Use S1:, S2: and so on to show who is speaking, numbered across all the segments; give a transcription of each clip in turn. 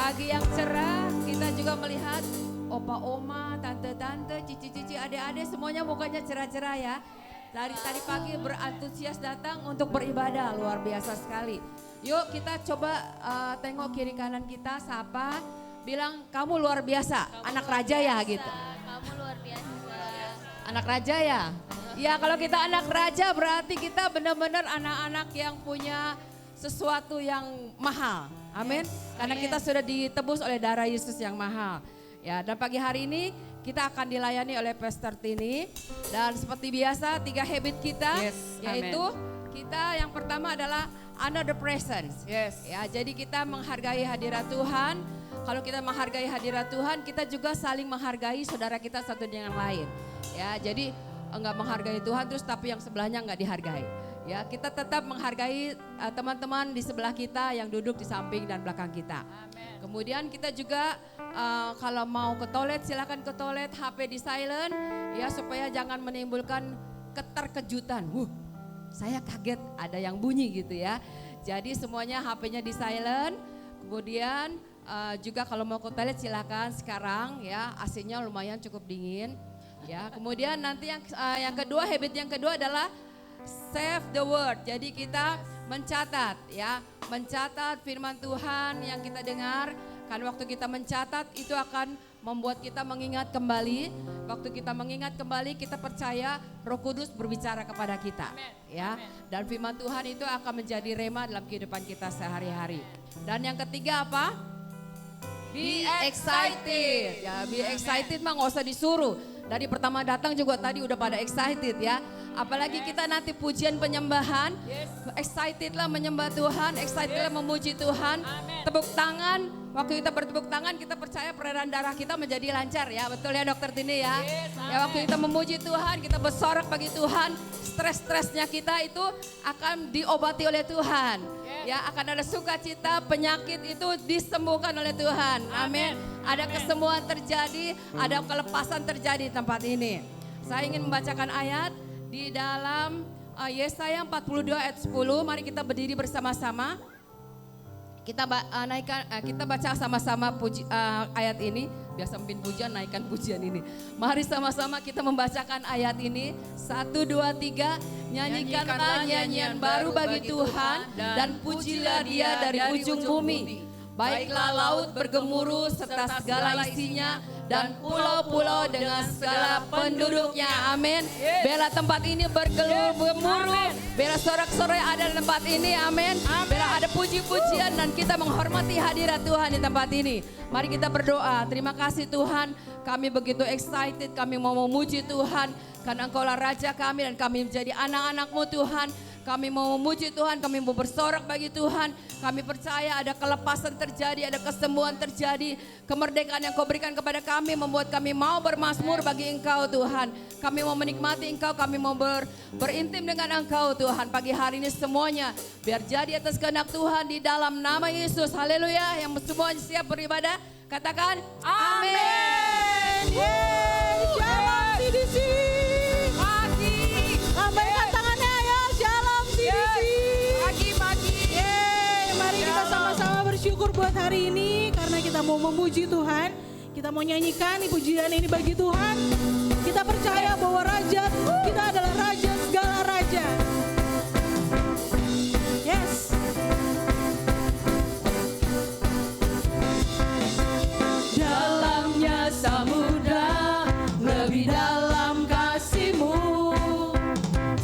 S1: Pagi yang cerah, kita juga melihat opa oma, tante-tante, cici-cici, adik-adik semuanya mukanya cerah-cerah ya. Dari tadi pagi berantusias datang untuk beribadah, luar biasa sekali. Yuk kita coba tengok kiri kanan kita, sapa, bilang kamu luar biasa, anak raja ya gitu.
S2: Kamu luar biasa.
S1: Anak raja ya? Ya kalau kita anak raja berarti kita benar-benar anak-anak yang punya sesuatu yang mahal. Amin. Karena kita sudah ditebus oleh darah Yesus yang mahal. Ya, dan pagi hari ini kita akan dilayani oleh Pastor Tini. Dan seperti biasa 3 habit kita yaitu kita yang pertama adalah honor the presence. Ya, jadi kita menghargai hadirat Tuhan. Kalau kita menghargai hadirat Tuhan, kita juga saling menghargai saudara kita satu dengan lain. Ya, jadi enggak menghargai Tuhan terus tapi yang sebelahnya enggak dihargai. Ya, kita tetap menghargai teman-teman di sebelah kita yang duduk di samping dan belakang kita. Amen. Kemudian kita juga kalau mau ke toilet silakan ke toilet, HP di silent ya supaya jangan menimbulkan keterkejutan. Saya kaget ada yang bunyi gitu ya. Jadi semuanya HP-nya di silent. Kemudian juga kalau mau ke toilet silakan sekarang ya, AC-nya lumayan cukup dingin. Ya, kemudian nanti yang kedua, habit yang kedua adalah save the word. Jadi kita mencatat ya, mencatat firman Tuhan yang kita dengar. Kan waktu kita mencatat itu akan membuat kita mengingat kembali. Waktu kita mengingat kembali kita percaya Roh Kudus berbicara kepada kita. Ya. Dan firman Tuhan itu akan menjadi rema dalam kehidupan kita sehari-hari. Dan yang ketiga apa? Be excited. Ya, be excited mah nggak usah disuruh. Dari pertama datang juga tadi udah pada excited ya. Apalagi kita nanti pujian penyembahan, excited lah menyembah Tuhan, excited lah memuji Tuhan. Tepuk tangan, waktu kita bertepuk tangan kita percaya peredaran darah kita menjadi lancar ya. Betul ya Dokter Tini ya. Ya waktu kita memuji Tuhan, kita bersorak bagi Tuhan, stres-stresnya kita itu akan diobati oleh Tuhan. Ya akan ada sukacita, penyakit itu disembuhkan oleh Tuhan. Amin. Ada kesembuhan terjadi, ada kelepasan terjadi di tempat ini. Saya ingin membacakan ayat di dalam Yesaya 42 ayat 10. Mari kita berdiri bersama-sama. Kita baca sama-sama ayat ini. Biasa memimpin pujian, naikkan pujian ini. Mari sama-sama kita membacakan ayat ini. 1, 2, 3. Nyanyikanlah nyanyian baru bagi Tuhan dan pujilah Dia dari ujung bumi. Baiklah laut bergemuruh serta segala isinya dan pulau-pulau dengan segala penduduknya. Amin. Bela tempat ini bergemuruh. Bela sorak-sorai ada di tempat ini. Amin. Bela ada puji-pujian dan kita menghormati hadirat Tuhan di tempat ini. Mari kita berdoa. Terima kasih Tuhan. Kami begitu excited. Kami mau memuji Tuhan. Karena Engkaulah Raja kami dan kami menjadi anak-anak-Mu Tuhan. Kami mau memuji Tuhan, kami mau bersorak bagi Tuhan. Kami percaya ada kelepasan terjadi, ada kesembuhan terjadi. Kemerdekaan yang Kau berikan kepada kami membuat kami mau bermazmur bagi Engkau Tuhan. Kami mau menikmati Engkau, kami mau berintim dengan Engkau Tuhan. Pagi hari ini semuanya biar jadi atas kehendak Tuhan di dalam nama Yesus. Haleluya. Yang semuanya siap beribadah, katakan amin.
S3: Yeay, Shalom CDC. Lambaikan tangannya ya, Shalom CDC.
S2: Pagi-pagi.
S3: Yeay, mari kita sama-sama bersyukur buat hari ini karena kita mau memuji Tuhan. Kita mau nyanyikan pujian ini bagi Tuhan. Kita percaya bahwa Raja kita adalah Raja segala Raja. Yes.
S1: Dalamnya samudra, lebih dalam kasih-Mu.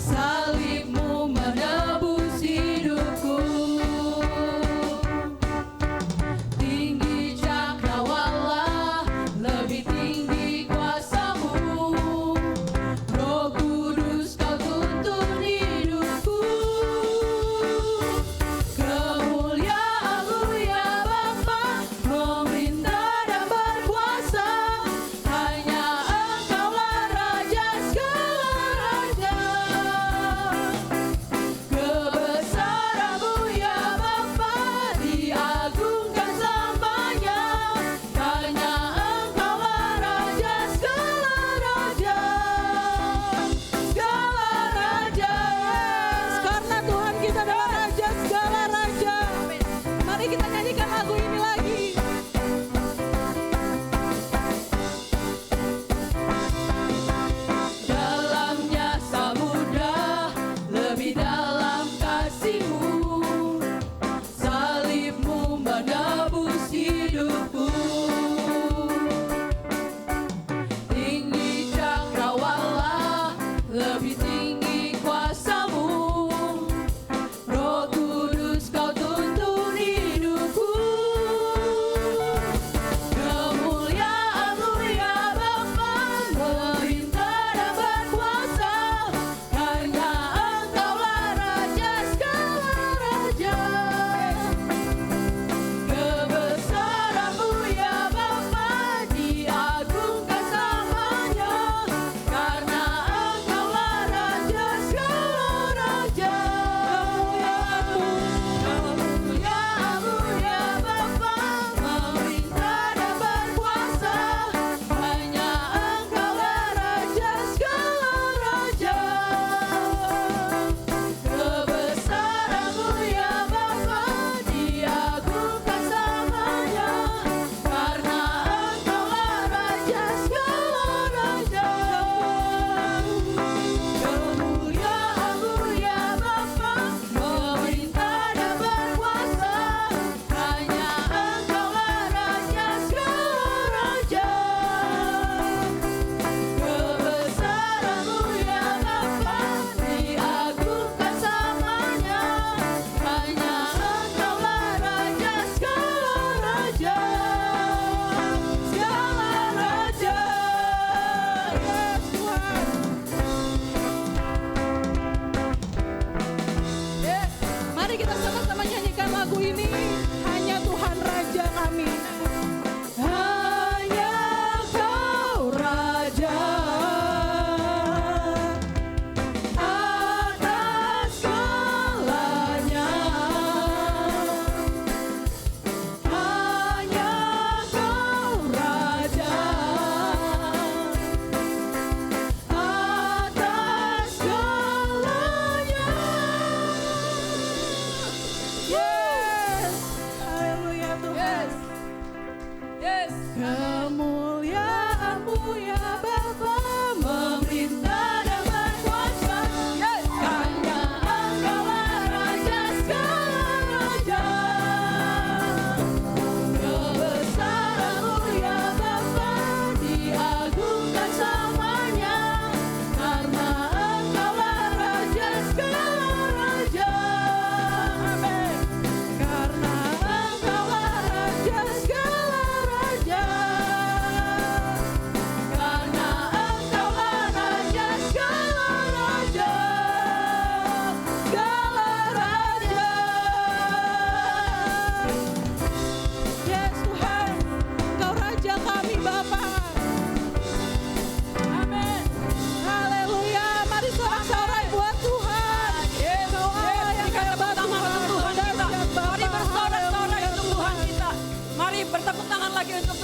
S1: Salib-Mu menebus hidupku. Tinggi cakrawala, lebih tinggi kuasa-Mu. Roh Kudus Kau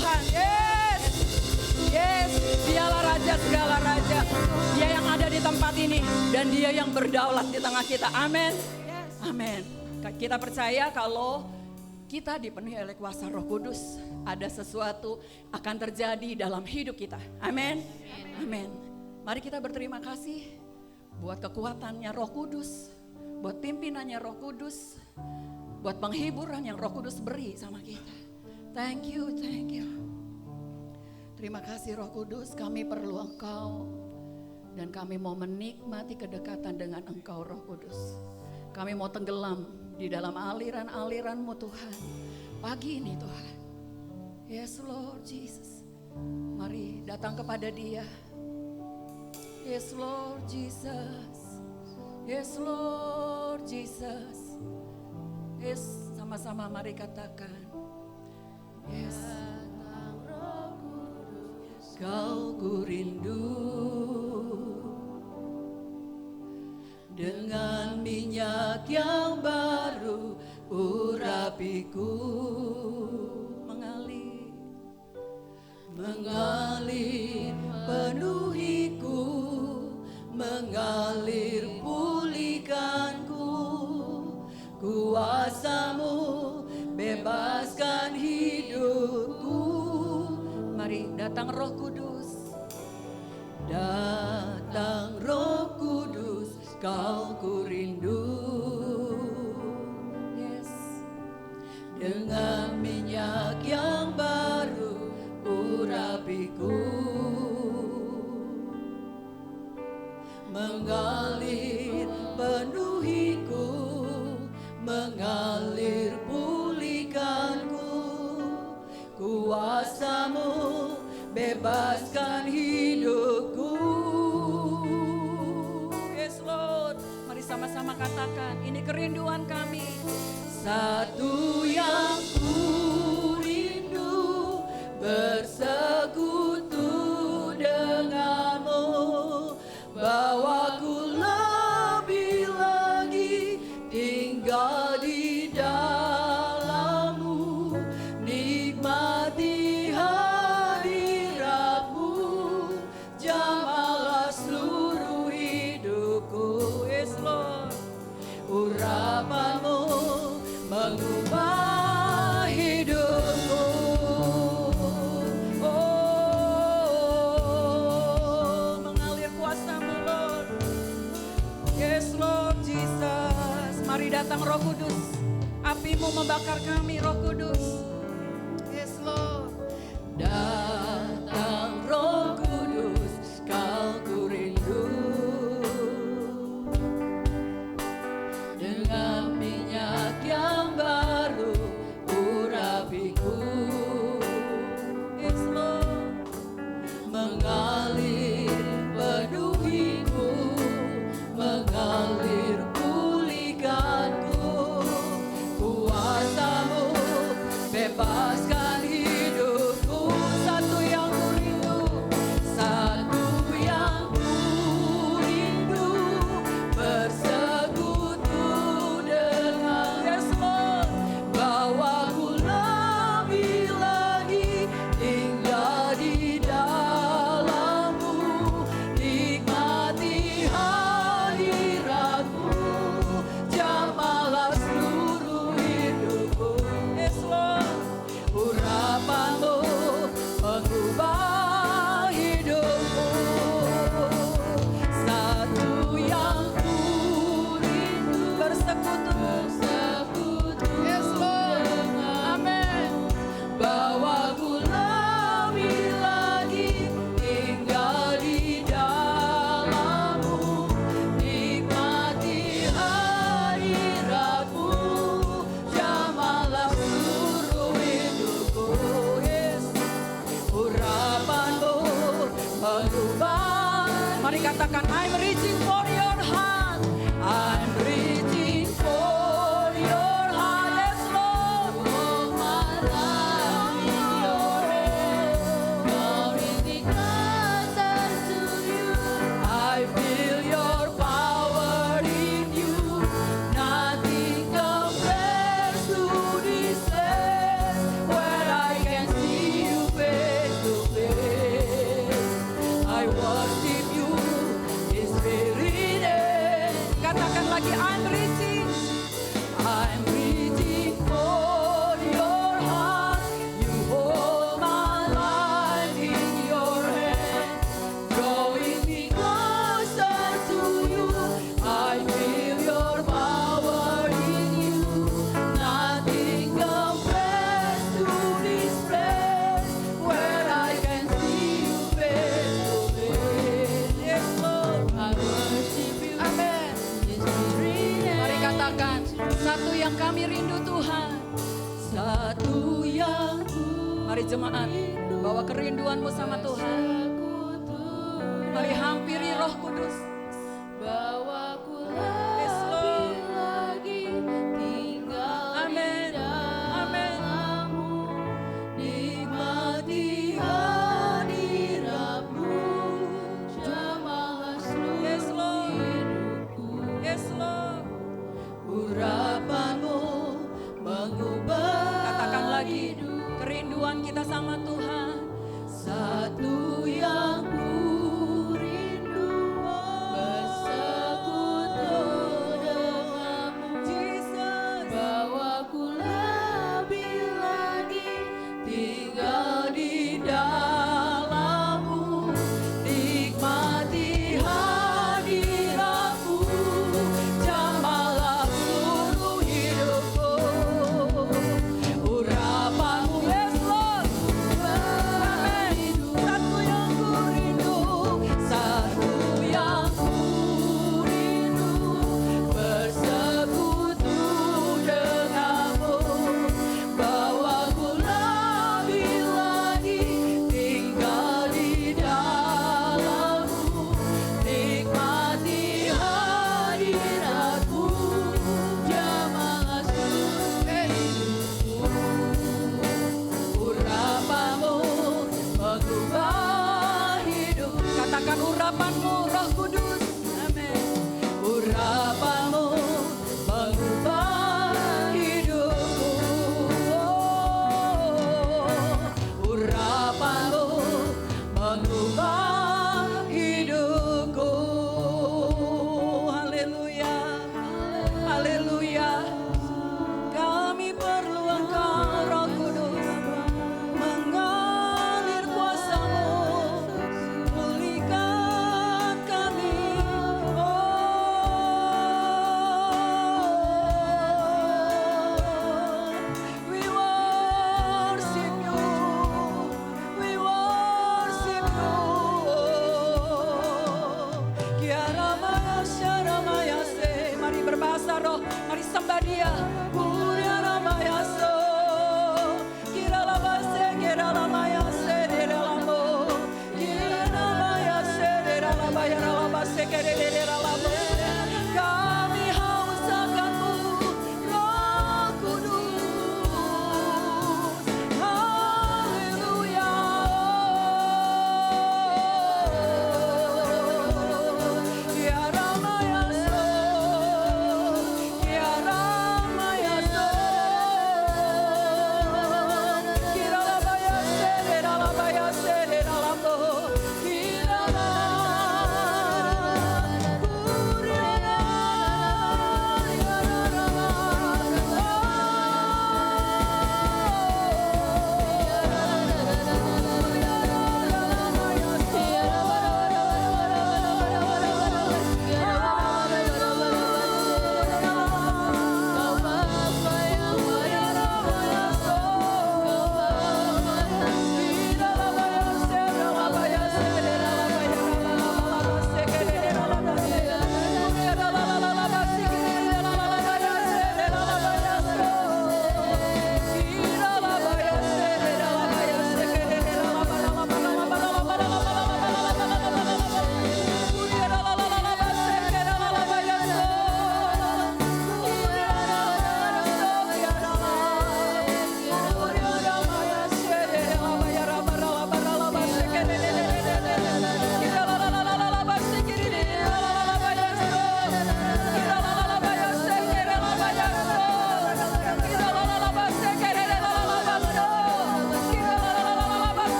S1: Tuhan. Yes. Yes, dialah raja segala raja. Dia yang ada di tempat ini dan dia yang berdaulat di tengah kita. Amin. Amin. Kita percaya kalau kita dipenuhi oleh kuasa Roh Kudus, ada sesuatu akan terjadi dalam hidup kita. Amin. Amin. Mari kita berterima kasih buat kekuatannya Roh Kudus, buat pimpinannya Roh Kudus, buat penghiburan yang Roh Kudus beri sama kita. Thank you, thank you. Terima kasih Roh Kudus, kami perlu Engkau dan kami mau menikmati kedekatan dengan Engkau Roh Kudus. Kami mau tenggelam di dalam aliran-aliran-Mu Tuhan. Pagi ini Tuhan. Yes Lord Jesus. Mari datang kepada Dia. Yes Lord Jesus. Yes Lord Jesus. Yes, sama-sama mari katakan. Yes. Kau ku rindu dengan minyak yang baru urapiku mengalir penuhiku, mengalir pulihkanku, kuasa-Mu bebaskan hidupku. Mari datang Roh Kudus, datang Roh Kudus, Kau ku rindu. Yes. Dengan minyak yang baru urapiku, mengalir penuhiku, mengalir pulihkanku, kuasa-Mu bebaskan hidupku. Yes Lord, mari sama-sama katakan, ini kerinduan kami. Satu yang ku rindu, bersekutu dengan-Mu, bawaku lebih lagi tinggal di dalam-Mu, nikmati hadirat-Mu, jamalah seluruh hidupku. Yes Lord, urapan-Mu mengubah hidupku. Oh, mengalir kuasa-Mu Lord. Yes Lord Jesus. Mari datang Roh Kudus, api-Mu membakar kami Roh Kudus. Yes Lord. Datang Roh Kudus, Kau ku rindu. Dengan minyak yang baru urapiku. Yes Lord. Mengalir penuhiku, mengalir pulihkanku, kuasa-Mu bebas lagi, I'm reaching for your heart. You hold my life in your hand, drawing me closer to you. I feel your power in you. Nothing compares to this place where I can see you face to face. Yes, Lord, I worship you. Amen. Mari katakan, satu yang kami rindu Tuhan, satu yang mari jemaat, bawa kerinduanmu sama Tuhan. Mari hampiri Roh Kudus.
S3: Bawaku
S1: Yes, Lord.
S3: lagi tinggal
S1: Amen. Amen.
S3: dalammu, nikmati hadiratmu, jamahlah
S1: Yes,
S3: seluruh
S1: Lord.
S3: hidupku.
S1: Yes, Lord.
S3: Urapanmu mengubah
S1: Katakan lagi kerinduan kita sama Tuhan.
S3: satu yang ku rindu, bersekutu denganmu.
S1: Jesus.
S3: Bawaku lebih lagi tinggal di dalammu, nikmati hadiratmu, jamahlah seluruh hidupku. Urapanmu, yes Lord, amin. Satu yang ku rindu, satu yang ku rindu, bersekutu denganmu. Bawaku lebih lagi tinggal di dalammu, nikmati hadiratmu, jamahlah seluruh hidupku. Urapanmu mengubah hidup.
S1: Katakan urapanmu Roh Kudus. Amin.
S3: Urapanmu mengubah hidupku. Urapanmu mengubah hidupku.
S1: Haleluya. Haleluya. Kami perlu Engkau Roh Kudus, mengalir kuasa-Mu, pulihkan kami. We worship you. We worship you. Kiara maya syara maya se. Mari berbahasa roh, mari sembah Dia. Kuriara maya so. Kira lama se, kira lama ya se, dera lamo. Kira maya se, dera lama ya lama se, kere dera lamo. Kami haus akan-Mu, Roh Kudus. Haleluya. Kiara maya so, kiara maya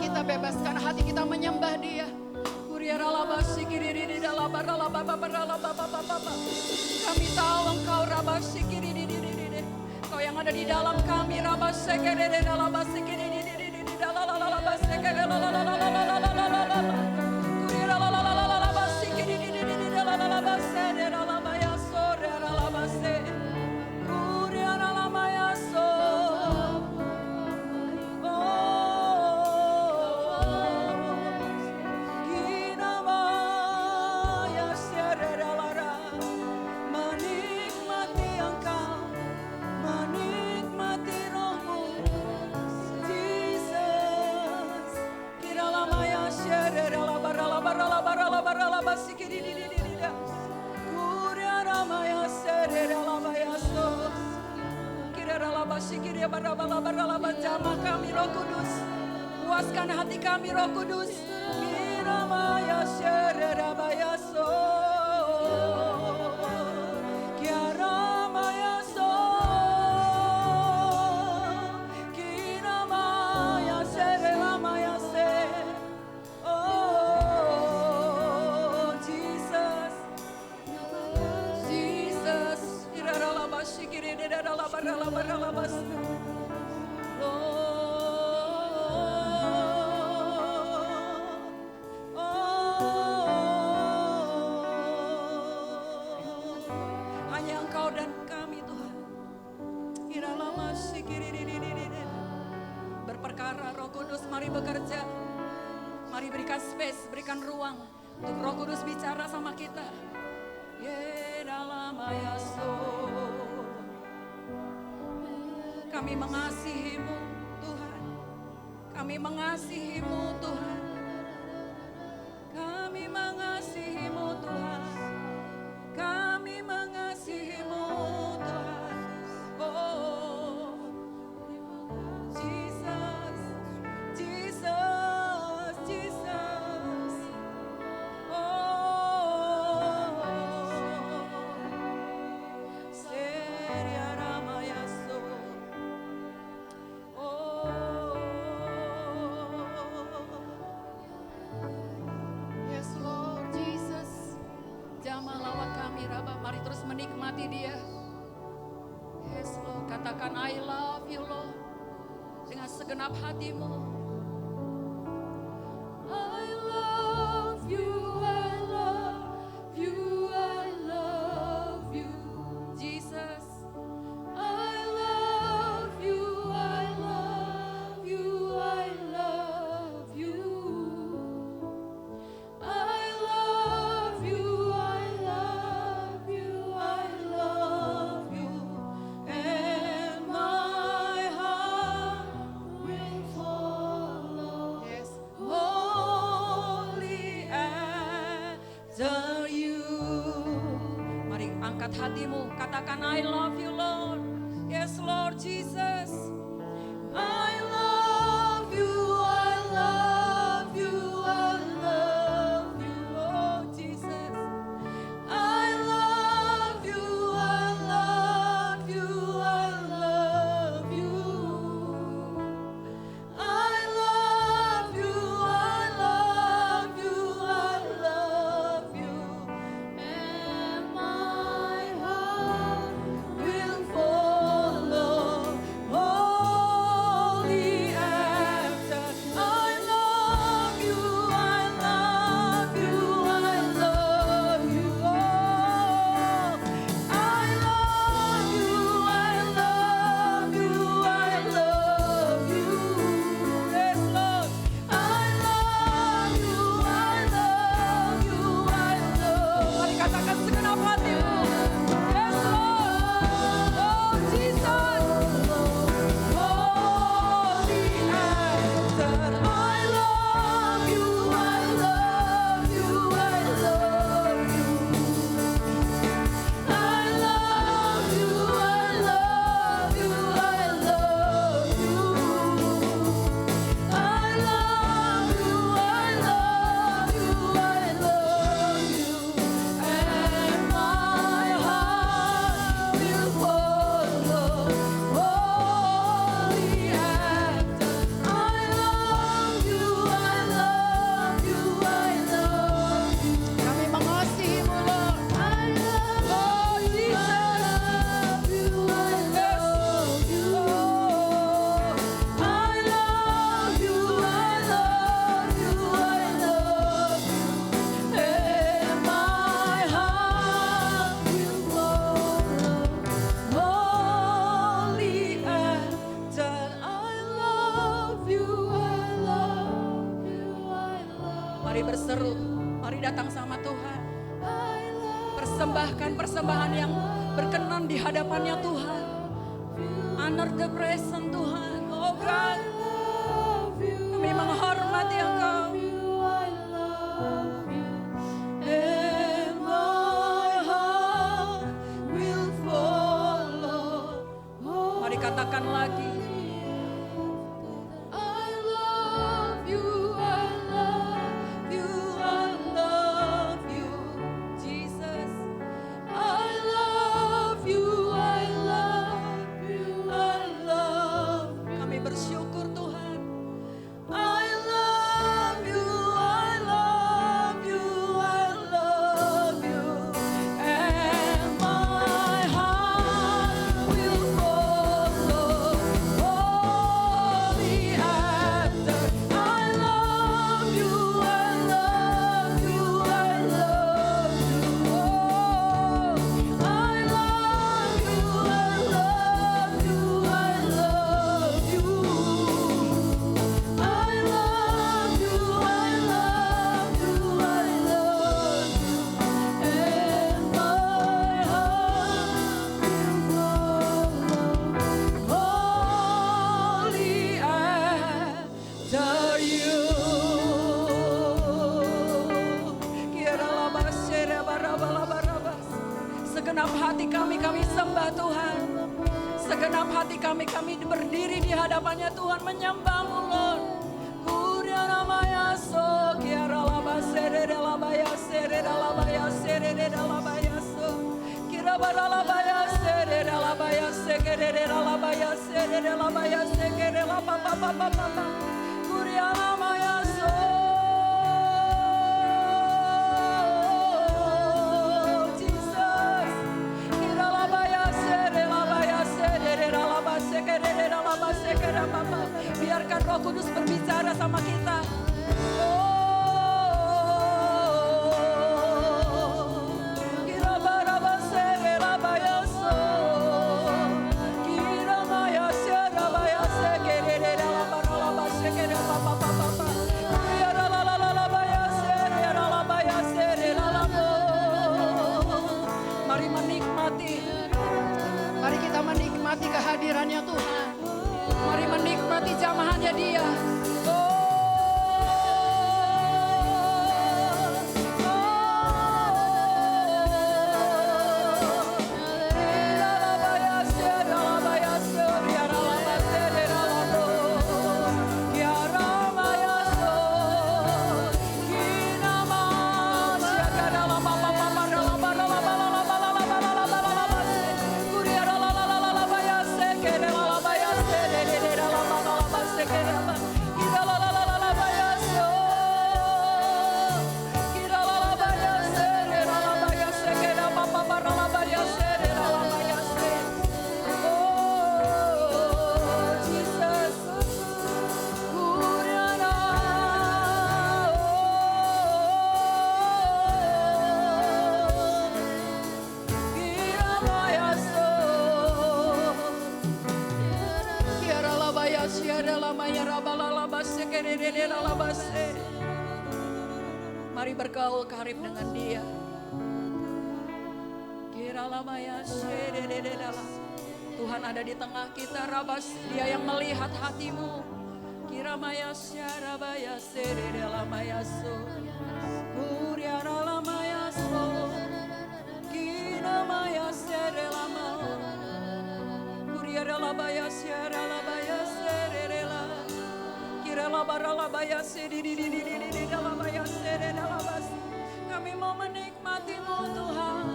S1: kita, bebaskan hati kita menyembah Dia. Kami tahu Engkau Kau yang ada di dalam kami. Menikmati Engkau, menikmati Roh-Mu, Jesus. Kiralamaya shereralabaralabaralabaralabaralabasikididididida. Kuriaramaya sereralabayaso. Kiraralabasikiriabarabalabarabalaba. Jamah kami Roh Kudus, puaskan hati kami Roh Kudus. Kiramaya shererabayaso. Kiaramaya Kiramaya serelamaya se. Oh Jesus, Jesus. Iraralabashikiridiraralabaralabaralabas. Hanya Engkau dan kami Tuhan. Berperkara Roh Kudus, mari bekerja. Mari berikan space, berikan ruang untuk Roh Kudus bicara sama kita. Kami mengasihi-Mu Tuhan. Kami mengasihi-Mu Tuhan. Kami mengasihi-Mu Tuhan. Kami mengasihi-Mu Tuhan. Oh, Jesus, Jesus, Jesus. Oh, Seria Ramayaso. Oh, yes Lord Jesus. Jamah lawat kami Raba, mari terus menikmati Dia. Yes Lord, katakan I love you Lord dengan segenap hatimu. I love you, I love you, I love you, Jesus. I love you, I love you, I love you. I love you, I love you, I love you, and my heart will follow. Yes, wholly after you. Mari angkat hatimu, katakan I love you Lord. Yes Lord Jesus. I love you, I love you, I love you, oh Jesus. I love you, I love you, I love you. I love you, I love you, I love you, and my heart will Mari berseru, mari datang sama Tuhan. Persembahkan persembahan yang berkenan di hadapannya Tuhan. Honor the presence Tuhan. Oh God, kami menghormati Engkau. And my heart will follow. Mari katakan lagi. I love you, I love you, I love you, Jesus. I love you, I love you, I love you. Kami bersyukur Tuhan. I love you, I love you, I love you. And my heart will follow only after. I love you, I love you, I love you. Oh, I love you, I love you, I love you. I love you, I love you, I love you. And my heart will follow only after you. Segenap hati kami sembah Tuhan. Segenap hati kami berdiri di hadapannya Tuhan menyembah-Mu Lord. Kuria namanya so kiara laba sere laba sere laba so kira bara laba sere laba sekere laba sere laba sekere laba pa kuria namanya so Jesus kira laba sere laba sekere papa. Biarkan Roh Kudus berbicara sama kita. Kira baraba sere laba so kira maya sere laba sekere laba sekere papa. Kira laba sere laba. Mari menikmati. Mari kita menikmati kehadirannya Tuhan. Mari menikmati jamahannya Dia. Mari bergaul karib dengan Dia. Tuhan ada di tengah kita, Rabas. Dia yang melihat hatimu. Kiramaya syarabaya serelama so. Kuriaralama so. Kinamaya serelama. Kuriaralabaya syaralabaya serela. Kiralabaralabaya sedididididididalabaya serelabas. Kami mau menikmati-Mu Tuhan.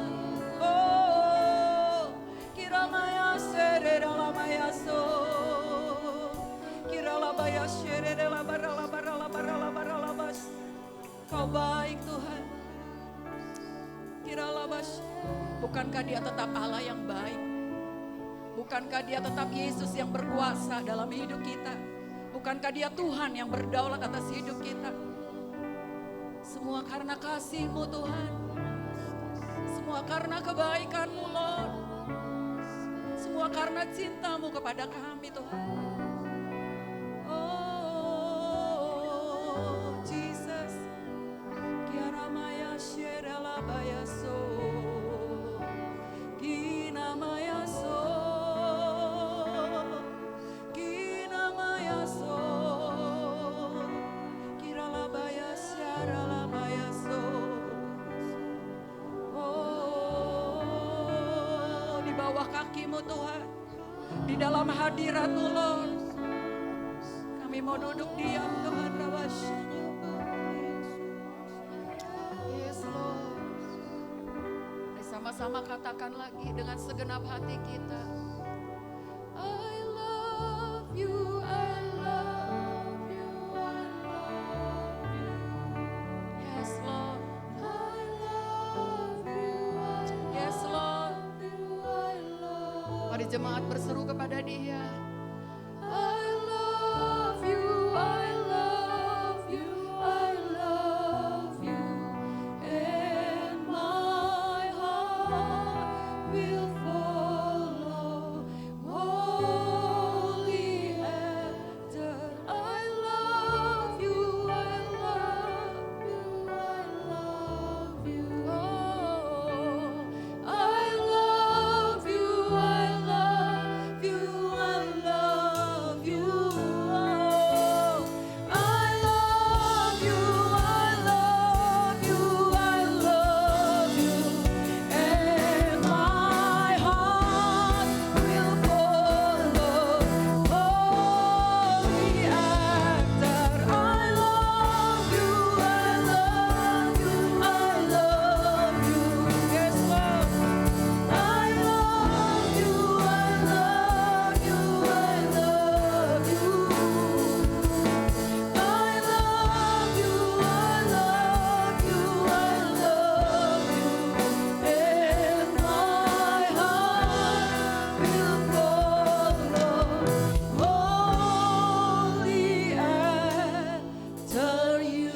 S1: Oh, kiramaya serelabaya so. Kiralabaya serelabarabaralabaralabaralabas. Kau baik Tuhan. Kiralabas. Bukankah Dia tetap Allah yang baik? Bukankah Dia tetap Yesus yang berkuasa dalam hidup kita? Bukankah Dia Tuhan yang berdaulat atas hidup kita? Semua karena kasih-Mu Tuhan. Semua karena kebaikan-Mu Lord. Semua karena cinta-Mu kepada kami Tuhan. Oh Jesus.
S4: Kiralabayaso, Kinamayaso, Kinamayaso, Kiralabayasyaralabayaso. Oh, di bawah kaki-Mu Tuhan, di dalam hadirat-Mu Lord, kami mau duduk diam Tuhan. Rawasyanya. Yes Lord. Mari sama-sama katakan lagi dengan segenap hati kita. I love you, I love you, I love you. Yes Lord. I love you, yes Lord. Mari jemaat berseru kepada Dia. I love you, I love you, I love you, and my heart will follow holy after. I love you, I love you, I love you. Oh, I love you, I love you, I love you. Oh, I love you, I love you, I love you, and my heart will follow holy after. I love you, I love you, I love you. Yes, Lord. I love you, I love you, I love you. I love you, I love you, I love you, and my heart will follow wholly after you.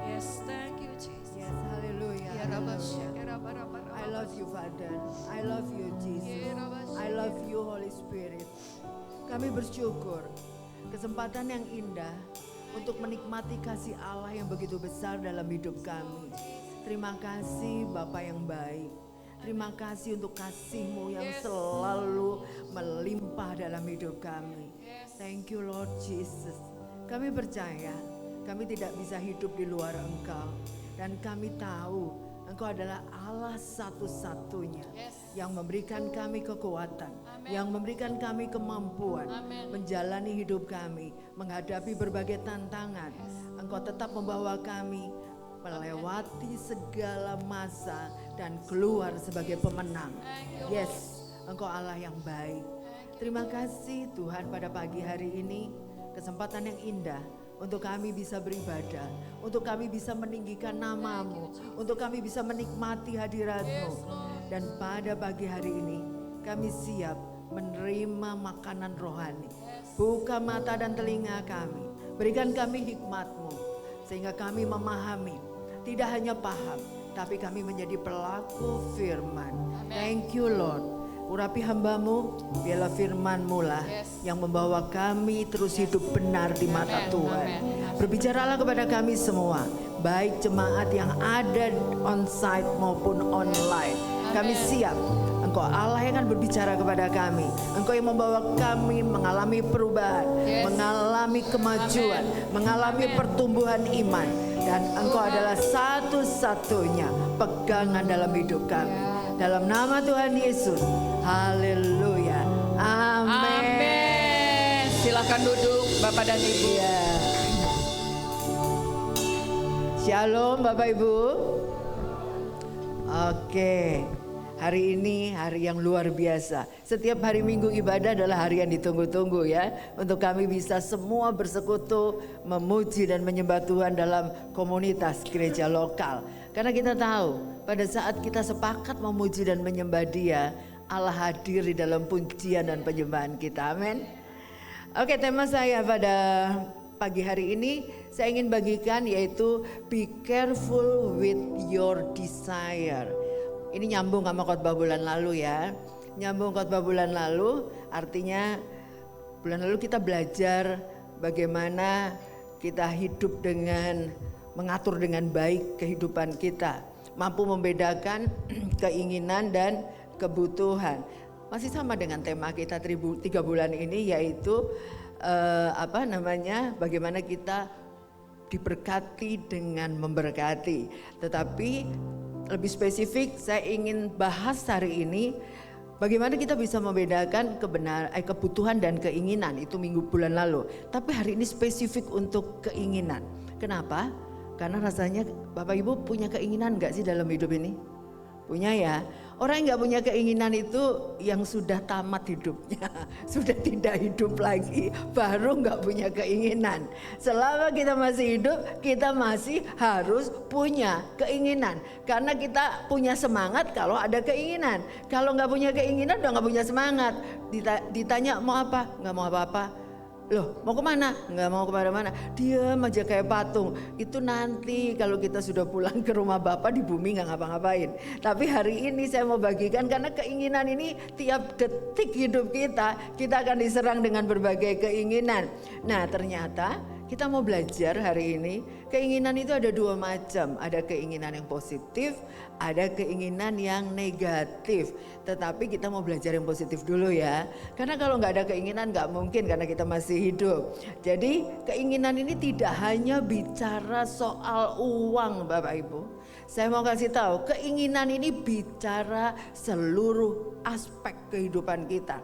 S4: Yes, thank you, Jesus.
S5: Yes, hallelujah.
S4: Ya Rabasya, ya Rabba.
S5: I love you, Father. I love you, Jesus. I love you, Holy Spirit. Kami bersyukur kesempatan yang indah untuk menikmati kasih Allah yang begitu besar dalam hidup kami. Terima kasih Bapa yang baik. Terima kasih untuk kasih-Mu yang selalu melimpah dalam hidup kami. Thank you Lord Jesus. Kami percaya kami tidak bisa hidup di luar Engkau. Dan kami tahu Engkau adalah Allah satu-satunya yang memberikan kami kekuatan, yang memberikan kami kemampuan menjalani hidup kami, menghadapi berbagai tantangan. Engkau tetap membawa kami melewati segala masa dan keluar sebagai pemenang. Yes, Engkau Allah yang baik. Terima kasih Tuhan pada pagi hari ini, kesempatan yang indah untuk kami bisa beribadah, untuk kami bisa meninggikan nama-Mu, untuk kami bisa menikmati hadirat-Mu. Dan pada pagi hari ini kami siap menerima makanan rohani. Buka mata dan telinga kami, berikan kami hikmat-Mu sehingga kami memahami, tidak hanya paham, tapi kami menjadi pelaku firman. Thank you Lord. Urapi hamba-Mu, biarlah firman-Mu lah yang membawa kami terus hidup benar di mata Tuhan. Berbicaralah kepada kami semua, baik jemaat yang ada on-site maupun online. Kami siap, Engkau Allah yang akan berbicara kepada kami. Engkau yang membawa kami mengalami perubahan, mengalami kemajuan, mengalami pertumbuhan iman. Dan Engkau adalah satu-satunya pegangan dalam hidup kami. Dalam nama Tuhan Yesus, haleluya, amin.
S4: Amin. Silakan duduk Bapak dan Ibu.
S5: Ya. Shalom Bapak Ibu. Oke, hari ini hari yang luar biasa. Setiap hari Minggu ibadah adalah hari yang ditunggu-tunggu ya. Untuk kami bisa semua bersekutu, memuji dan menyembah Tuhan dalam komunitas gereja lokal. Karena kita tahu pada saat kita sepakat memuji dan menyembah Dia, Allah hadir di dalam pujian dan penyembahan kita. Amin. Oke, tema saya pada pagi hari ini saya ingin bagikan yaitu be careful with your desire. Ini nyambung sama khotbah bulan lalu ya. Nyambung khotbah bulan lalu artinya bulan lalu kita belajar bagaimana kita hidup dengan mengatur dengan baik kehidupan kita, mampu membedakan keinginan dan kebutuhan. Masih sama dengan tema kita 3 bulan ini, yaitu bagaimana kita diberkati dengan memberkati. Tetapi lebih spesifik saya ingin bahas hari ini bagaimana kita bisa membedakan kebutuhan dan keinginan. Itu bulan lalu. Tapi hari ini spesifik untuk keinginan. Kenapa? Karena rasanya Bapak Ibu punya keinginan gak sih dalam hidup ini? Punya ya. Orang yang gak punya keinginan itu yang sudah tamat hidupnya, sudah tidak hidup lagi, baru gak punya keinginan. Selama kita masih hidup, kita masih harus punya keinginan. Karena kita punya semangat kalau ada keinginan. Kalau gak punya keinginan udah gak punya semangat. Ditanya mau apa? Gak mau apa-apa. Loh, mau kemana? Nggak mau kemana-mana. Diam aja kayak patung. Itu nanti kalau kita sudah pulang ke rumah Bapak di bumi nggak ngapa-ngapain. Tapi hari ini saya mau bagikan, karena keinginan ini tiap detik hidup kita akan diserang dengan berbagai keinginan. Nah, ternyata kita mau belajar hari ini, keinginan itu ada 2 macam. Ada keinginan yang positif, ada keinginan yang negatif. Tetapi kita mau belajar yang positif dulu ya. Karena kalau nggak ada keinginan nggak mungkin, karena kita masih hidup. Jadi keinginan ini tidak hanya bicara soal uang Bapak Ibu. Saya mau kasih tahu, keinginan ini bicara seluruh aspek kehidupan kita.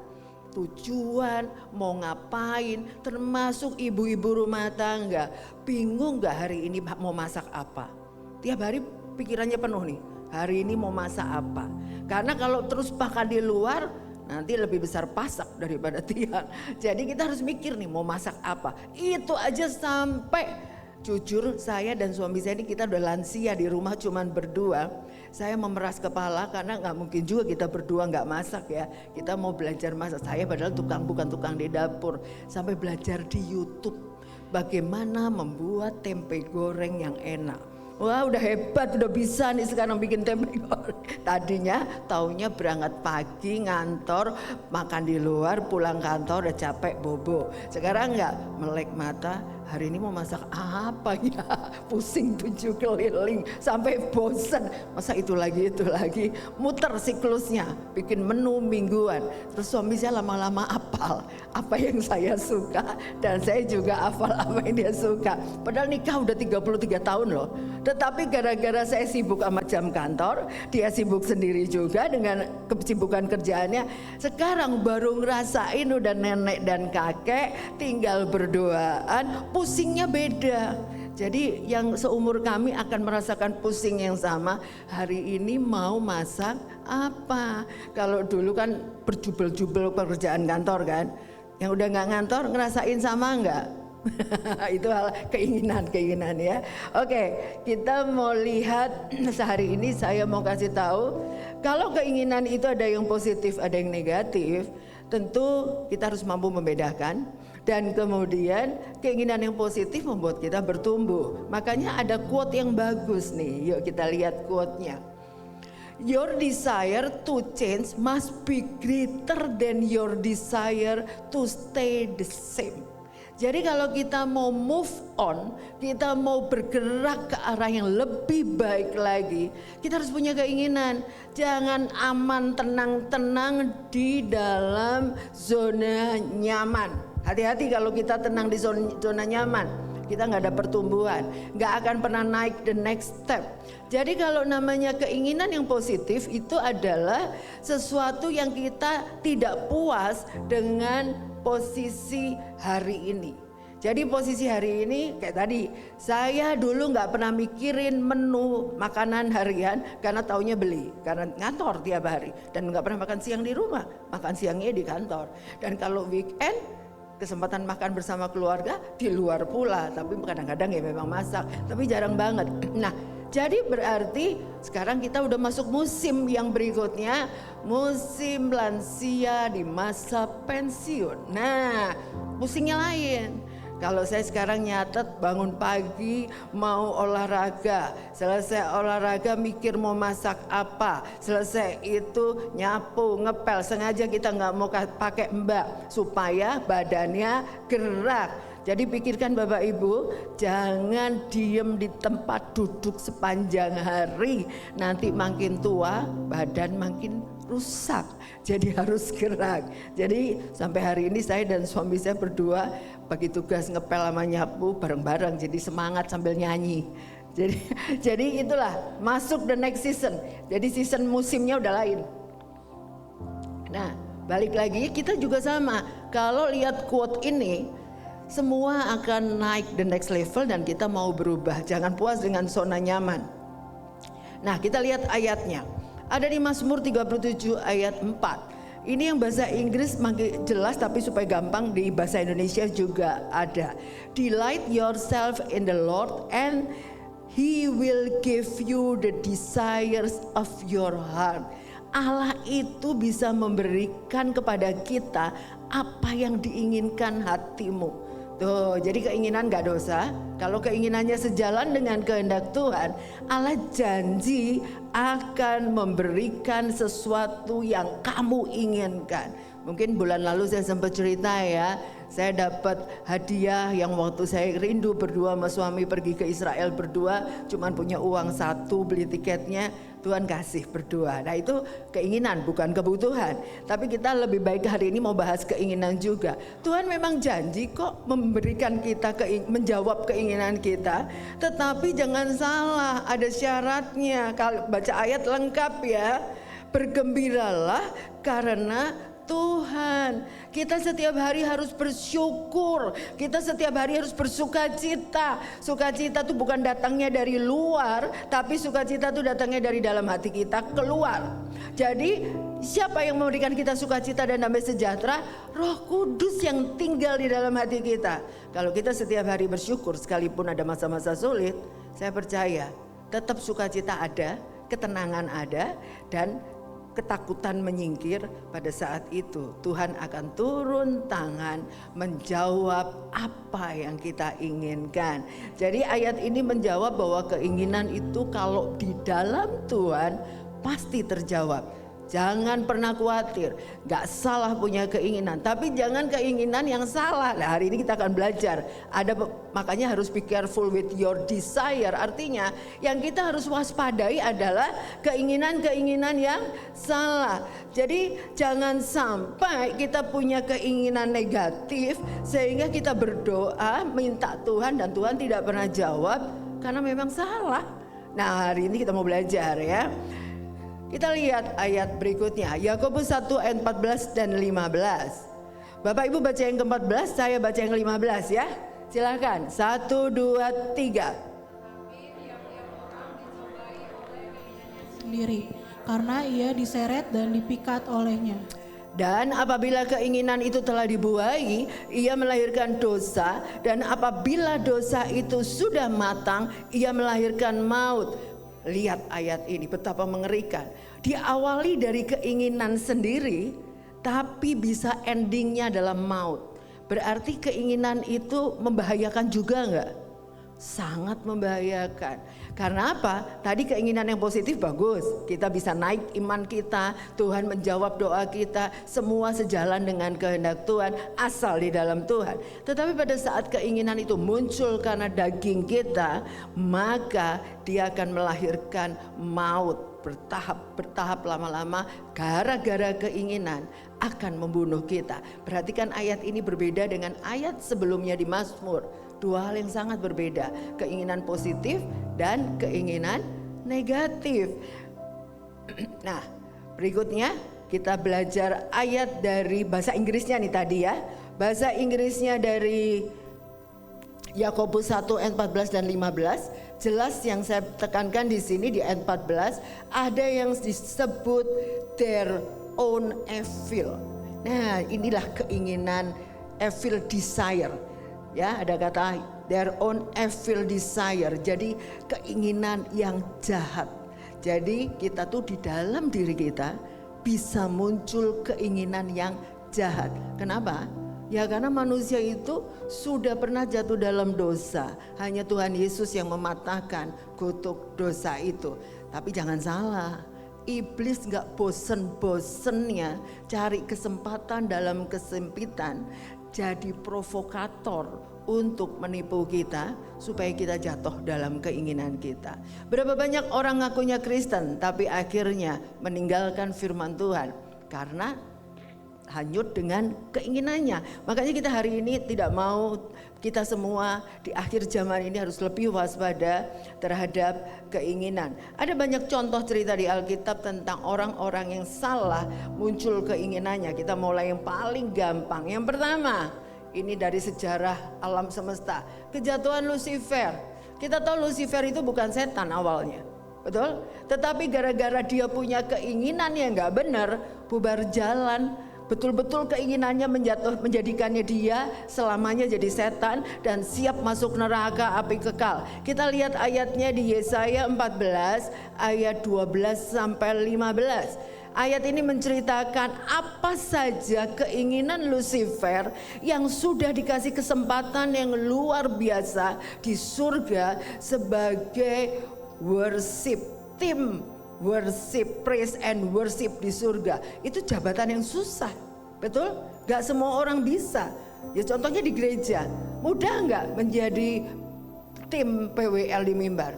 S5: Tujuan, mau ngapain, termasuk ibu-ibu rumah tangga. Bingung gak hari ini mau masak apa? Tiap hari pikirannya penuh nih, hari ini mau masak apa? Karena kalau terus makan di luar, nanti lebih besar pasak daripada tiang. Jadi kita harus mikir nih mau masak apa. Itu aja sampai, jujur saya dan suami saya ini kita udah lansia di rumah cuman berdua. Saya memeras kepala karena nggak mungkin juga kita berdua nggak masak ya. Kita mau belajar masak. Saya padahal bukan tukang di dapur. Sampai belajar di YouTube bagaimana membuat tempe goreng yang enak. Wah udah hebat, udah bisa nih sekarang bikin tempe goreng. Tadinya taunya berangkat pagi ngantor, makan di luar, pulang kantor udah capek bobo. Sekarang enggak, melek mata, hari ini mau masak apa ya? Pusing 7 keliling sampai bosan. Masa itu lagi, muter siklusnya, bikin menu mingguan. Terus suami saya lama-lama hafal apa yang saya suka, dan saya juga hafal apa yang dia suka. Padahal nikah udah 33 tahun loh. Tetapi gara-gara saya sibuk sama jam kantor, dia sibuk sendiri juga dengan kesibukan kerjaannya. Sekarang baru ngerasain udah nenek dan kakek, tinggal berduaan, pusingnya beda. Jadi yang seumur kami akan merasakan pusing yang sama. Hari ini mau masak apa? Kalau dulu kan berjubel-jubel pekerjaan kantor kan. Yang udah gak ngantor ngerasain sama enggak? Itu hal keinginan ya. Oke, kita mau lihat sehari ini saya mau kasih tahu kalau keinginan itu ada yang positif, ada yang negatif. Tentu kita harus mampu membedakan, dan kemudian keinginan yang positif membuat kita bertumbuh. Makanya ada quote yang bagus nih. Yuk kita lihat quote-nya. Your desire to change must be greater than your desire to stay the same. Jadi kalau kita mau move on, kita mau bergerak ke arah yang lebih baik lagi, kita harus punya keinginan. Jangan aman tenang-tenang di dalam zona nyaman. Hati-hati kalau kita tenang di zona nyaman, kita nggak ada pertumbuhan, nggak akan pernah naik the next step. Jadi kalau namanya keinginan yang positif itu adalah sesuatu yang kita tidak puas dengan posisi hari ini. Jadi posisi hari ini kayak tadi, saya dulu nggak pernah mikirin menu makanan harian karena taunya beli, karena ngantor tiap hari dan nggak pernah makan siang di rumah, makan siangnya di kantor. Dan kalau weekend kesempatan makan bersama keluarga di luar pula, tapi kadang-kadang ya memang masak, tapi jarang banget. Nah, jadi berarti sekarang kita udah masuk musim yang berikutnya, musim lansia di masa pensiun. Nah, pusingnya lain. Kalau saya sekarang nyatet bangun pagi mau olahraga, selesai olahraga mikir mau masak apa, selesai itu nyapu, ngepel, sengaja kita nggak mau pakai mbak supaya badannya gerak. Jadi pikirkan Bapak Ibu, jangan diem di tempat duduk sepanjang hari. Nanti makin tua, badan makin rusak. Jadi harus gerak. Jadi sampai hari ini saya dan suami saya berdua bagi tugas ngepel sama nyapu bareng-bareng. Jadi semangat sambil nyanyi. Jadi itulah masuk the next season. Jadi season musimnya udah lain. Nah, balik lagi kita juga sama. Kalau lihat quote ini, semua akan naik the next level dan kita mau berubah. Jangan puas dengan zona nyaman. Nah, kita lihat ayatnya. Ada di Mazmur 37 ayat 4. Ini yang bahasa Inggris makin jelas tapi supaya gampang di bahasa Indonesia juga ada. Delight yourself in the Lord and He will give you the desires of your heart. Allah itu bisa memberikan kepada kita apa yang diinginkan hatimu. Tuh, jadi keinginan gak dosa. Kalau keinginannya sejalan dengan kehendak Tuhan, Allah janji akan memberikan sesuatu yang kamu inginkan. Mungkin bulan lalu saya sempat cerita ya, saya dapat hadiah yang waktu saya rindu berdua sama suami pergi ke Israel berdua, cuman punya uang 1 beli tiketnya, Tuhan kasih berdua. Nah itu keinginan bukan kebutuhan. Tapi kita lebih baik hari ini mau bahas keinginan juga. Tuhan memang janji kok memberikan kita, menjawab keinginan kita. Tetapi jangan salah, ada syaratnya. Kalau baca ayat lengkap ya, bergembiralah karena Tuhan. Kita setiap hari harus bersyukur. Kita setiap hari harus bersukacita. Sukacita itu bukan datangnya dari luar, tapi sukacita itu datangnya dari dalam hati kita keluar. Jadi siapa yang memberikan kita sukacita dan damai sejahtera? Roh Kudus yang tinggal di dalam hati kita. Kalau kita setiap hari bersyukur sekalipun ada masa-masa sulit, saya percaya tetap sukacita ada, ketenangan ada, dan ketakutan menyingkir. Pada saat itu Tuhan akan turun tangan menjawab apa yang kita inginkan. Jadi ayat ini menjawab bahwa keinginan itu kalau di dalam Tuhan pasti terjawab. Jangan pernah khawatir, gak salah punya keinginan, tapi jangan keinginan yang salah. Nah hari ini kita akan belajar, makanya harus be careful with your desire. Artinya yang kita harus waspadai adalah keinginan-keinginan yang salah. Jadi jangan sampai kita punya keinginan negatif sehingga kita berdoa minta Tuhan dan Tuhan tidak pernah jawab karena memang salah. Nah hari ini kita mau belajar ya. Kita lihat ayat berikutnya, Yakobus 1 ayat 14 dan 15. Bapak Ibu baca yang ke-14, saya baca yang ke-15 ya. Silakan, 1, 2, 3.
S3: Sendiri, karena ia diseret dan dipikat olehnya.
S5: Dan apabila keinginan itu telah dibuai, ia melahirkan dosa. Dan apabila dosa itu sudah matang, ia melahirkan maut. Lihat ayat ini betapa mengerikan. Diawali dari keinginan sendiri, tapi bisa endingnya dalam maut. Berarti keinginan itu membahayakan juga enggak? Sangat membahayakan. Karena apa? Tadi keinginan yang positif bagus. Kita bisa naik iman kita, Tuhan menjawab doa kita, semua sejalan dengan kehendak Tuhan, asal di dalam Tuhan. Tetapi pada saat keinginan itu muncul karena daging kita, maka dia akan melahirkan maut. Bertahap lama-lama gara-gara keinginan akan membunuh kita. Perhatikan ayat ini berbeda dengan ayat sebelumnya di Mazmur. Dua hal yang sangat berbeda, keinginan positif dan keinginan negatif. Nah, berikutnya kita belajar ayat dari bahasa Inggrisnya nih tadi ya. Bahasa Inggrisnya dari Yakobus 1 ayat 14 dan 15. Jelas yang saya tekankan di sini di ayat 14 ada yang disebut their own evil. Nah, inilah keinginan evil desire. Ya, ada kata their own evil desire. Jadi keinginan yang jahat. Jadi kita tuh di dalam diri kita bisa muncul keinginan yang jahat. Kenapa? Ya karena manusia itu sudah pernah jatuh dalam dosa. Hanya Tuhan Yesus yang mematahkan kutuk dosa itu. Tapi jangan salah, iblis gak bosen-bosennya cari kesempatan dalam kesempitan. Jadi provokator untuk menipu kita supaya kita jatuh dalam keinginan kita. Berapa banyak orang ngakunya Kristen tapi akhirnya meninggalkan firman Tuhan karena hanyut dengan keinginannya. Makanya kita hari ini tidak mau, kita semua di akhir zaman ini harus lebih waspada terhadap keinginan. Ada banyak contoh cerita di Alkitab tentang orang-orang yang salah muncul keinginannya. Kita mulai yang paling gampang. Yang pertama, ini dari sejarah alam semesta, kejatuhan Lucifer. Kita tahu Lucifer itu bukan setan awalnya, betul? Tetapi gara-gara dia punya keinginan yang gak benar, bubar jalan. Betul-betul keinginannya menjadikannya dia selamanya jadi setan dan siap masuk neraka api kekal. Kita lihat ayatnya di Yesaya 14 ayat 12 sampai 15. Ayat ini menceritakan apa saja keinginan Lucifer yang sudah dikasih kesempatan yang luar biasa di surga sebagai worship tim. Worship, praise and worship di surga. Itu jabatan yang susah, betul? Gak semua orang bisa. Ya contohnya di gereja, mudah gak menjadi tim PWL di mimbar?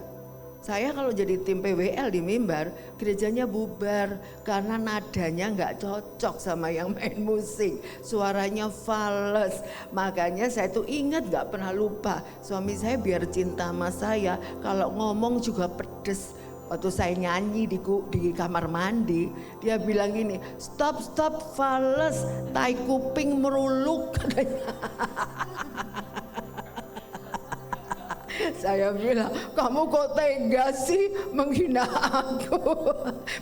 S5: Saya kalau jadi tim PWL di mimbar, gerejanya bubar karena nadanya gak cocok sama yang main musik, suaranya fals. Makanya saya tuh ingat gak pernah lupa, suami saya biar cinta sama saya, kalau ngomong juga pedes. Waktu saya nyanyi di kamar mandi, dia bilang gini, stop fals, tai kuping meruluk katanya. Saya bilang, kamu kok tega sih menghina aku?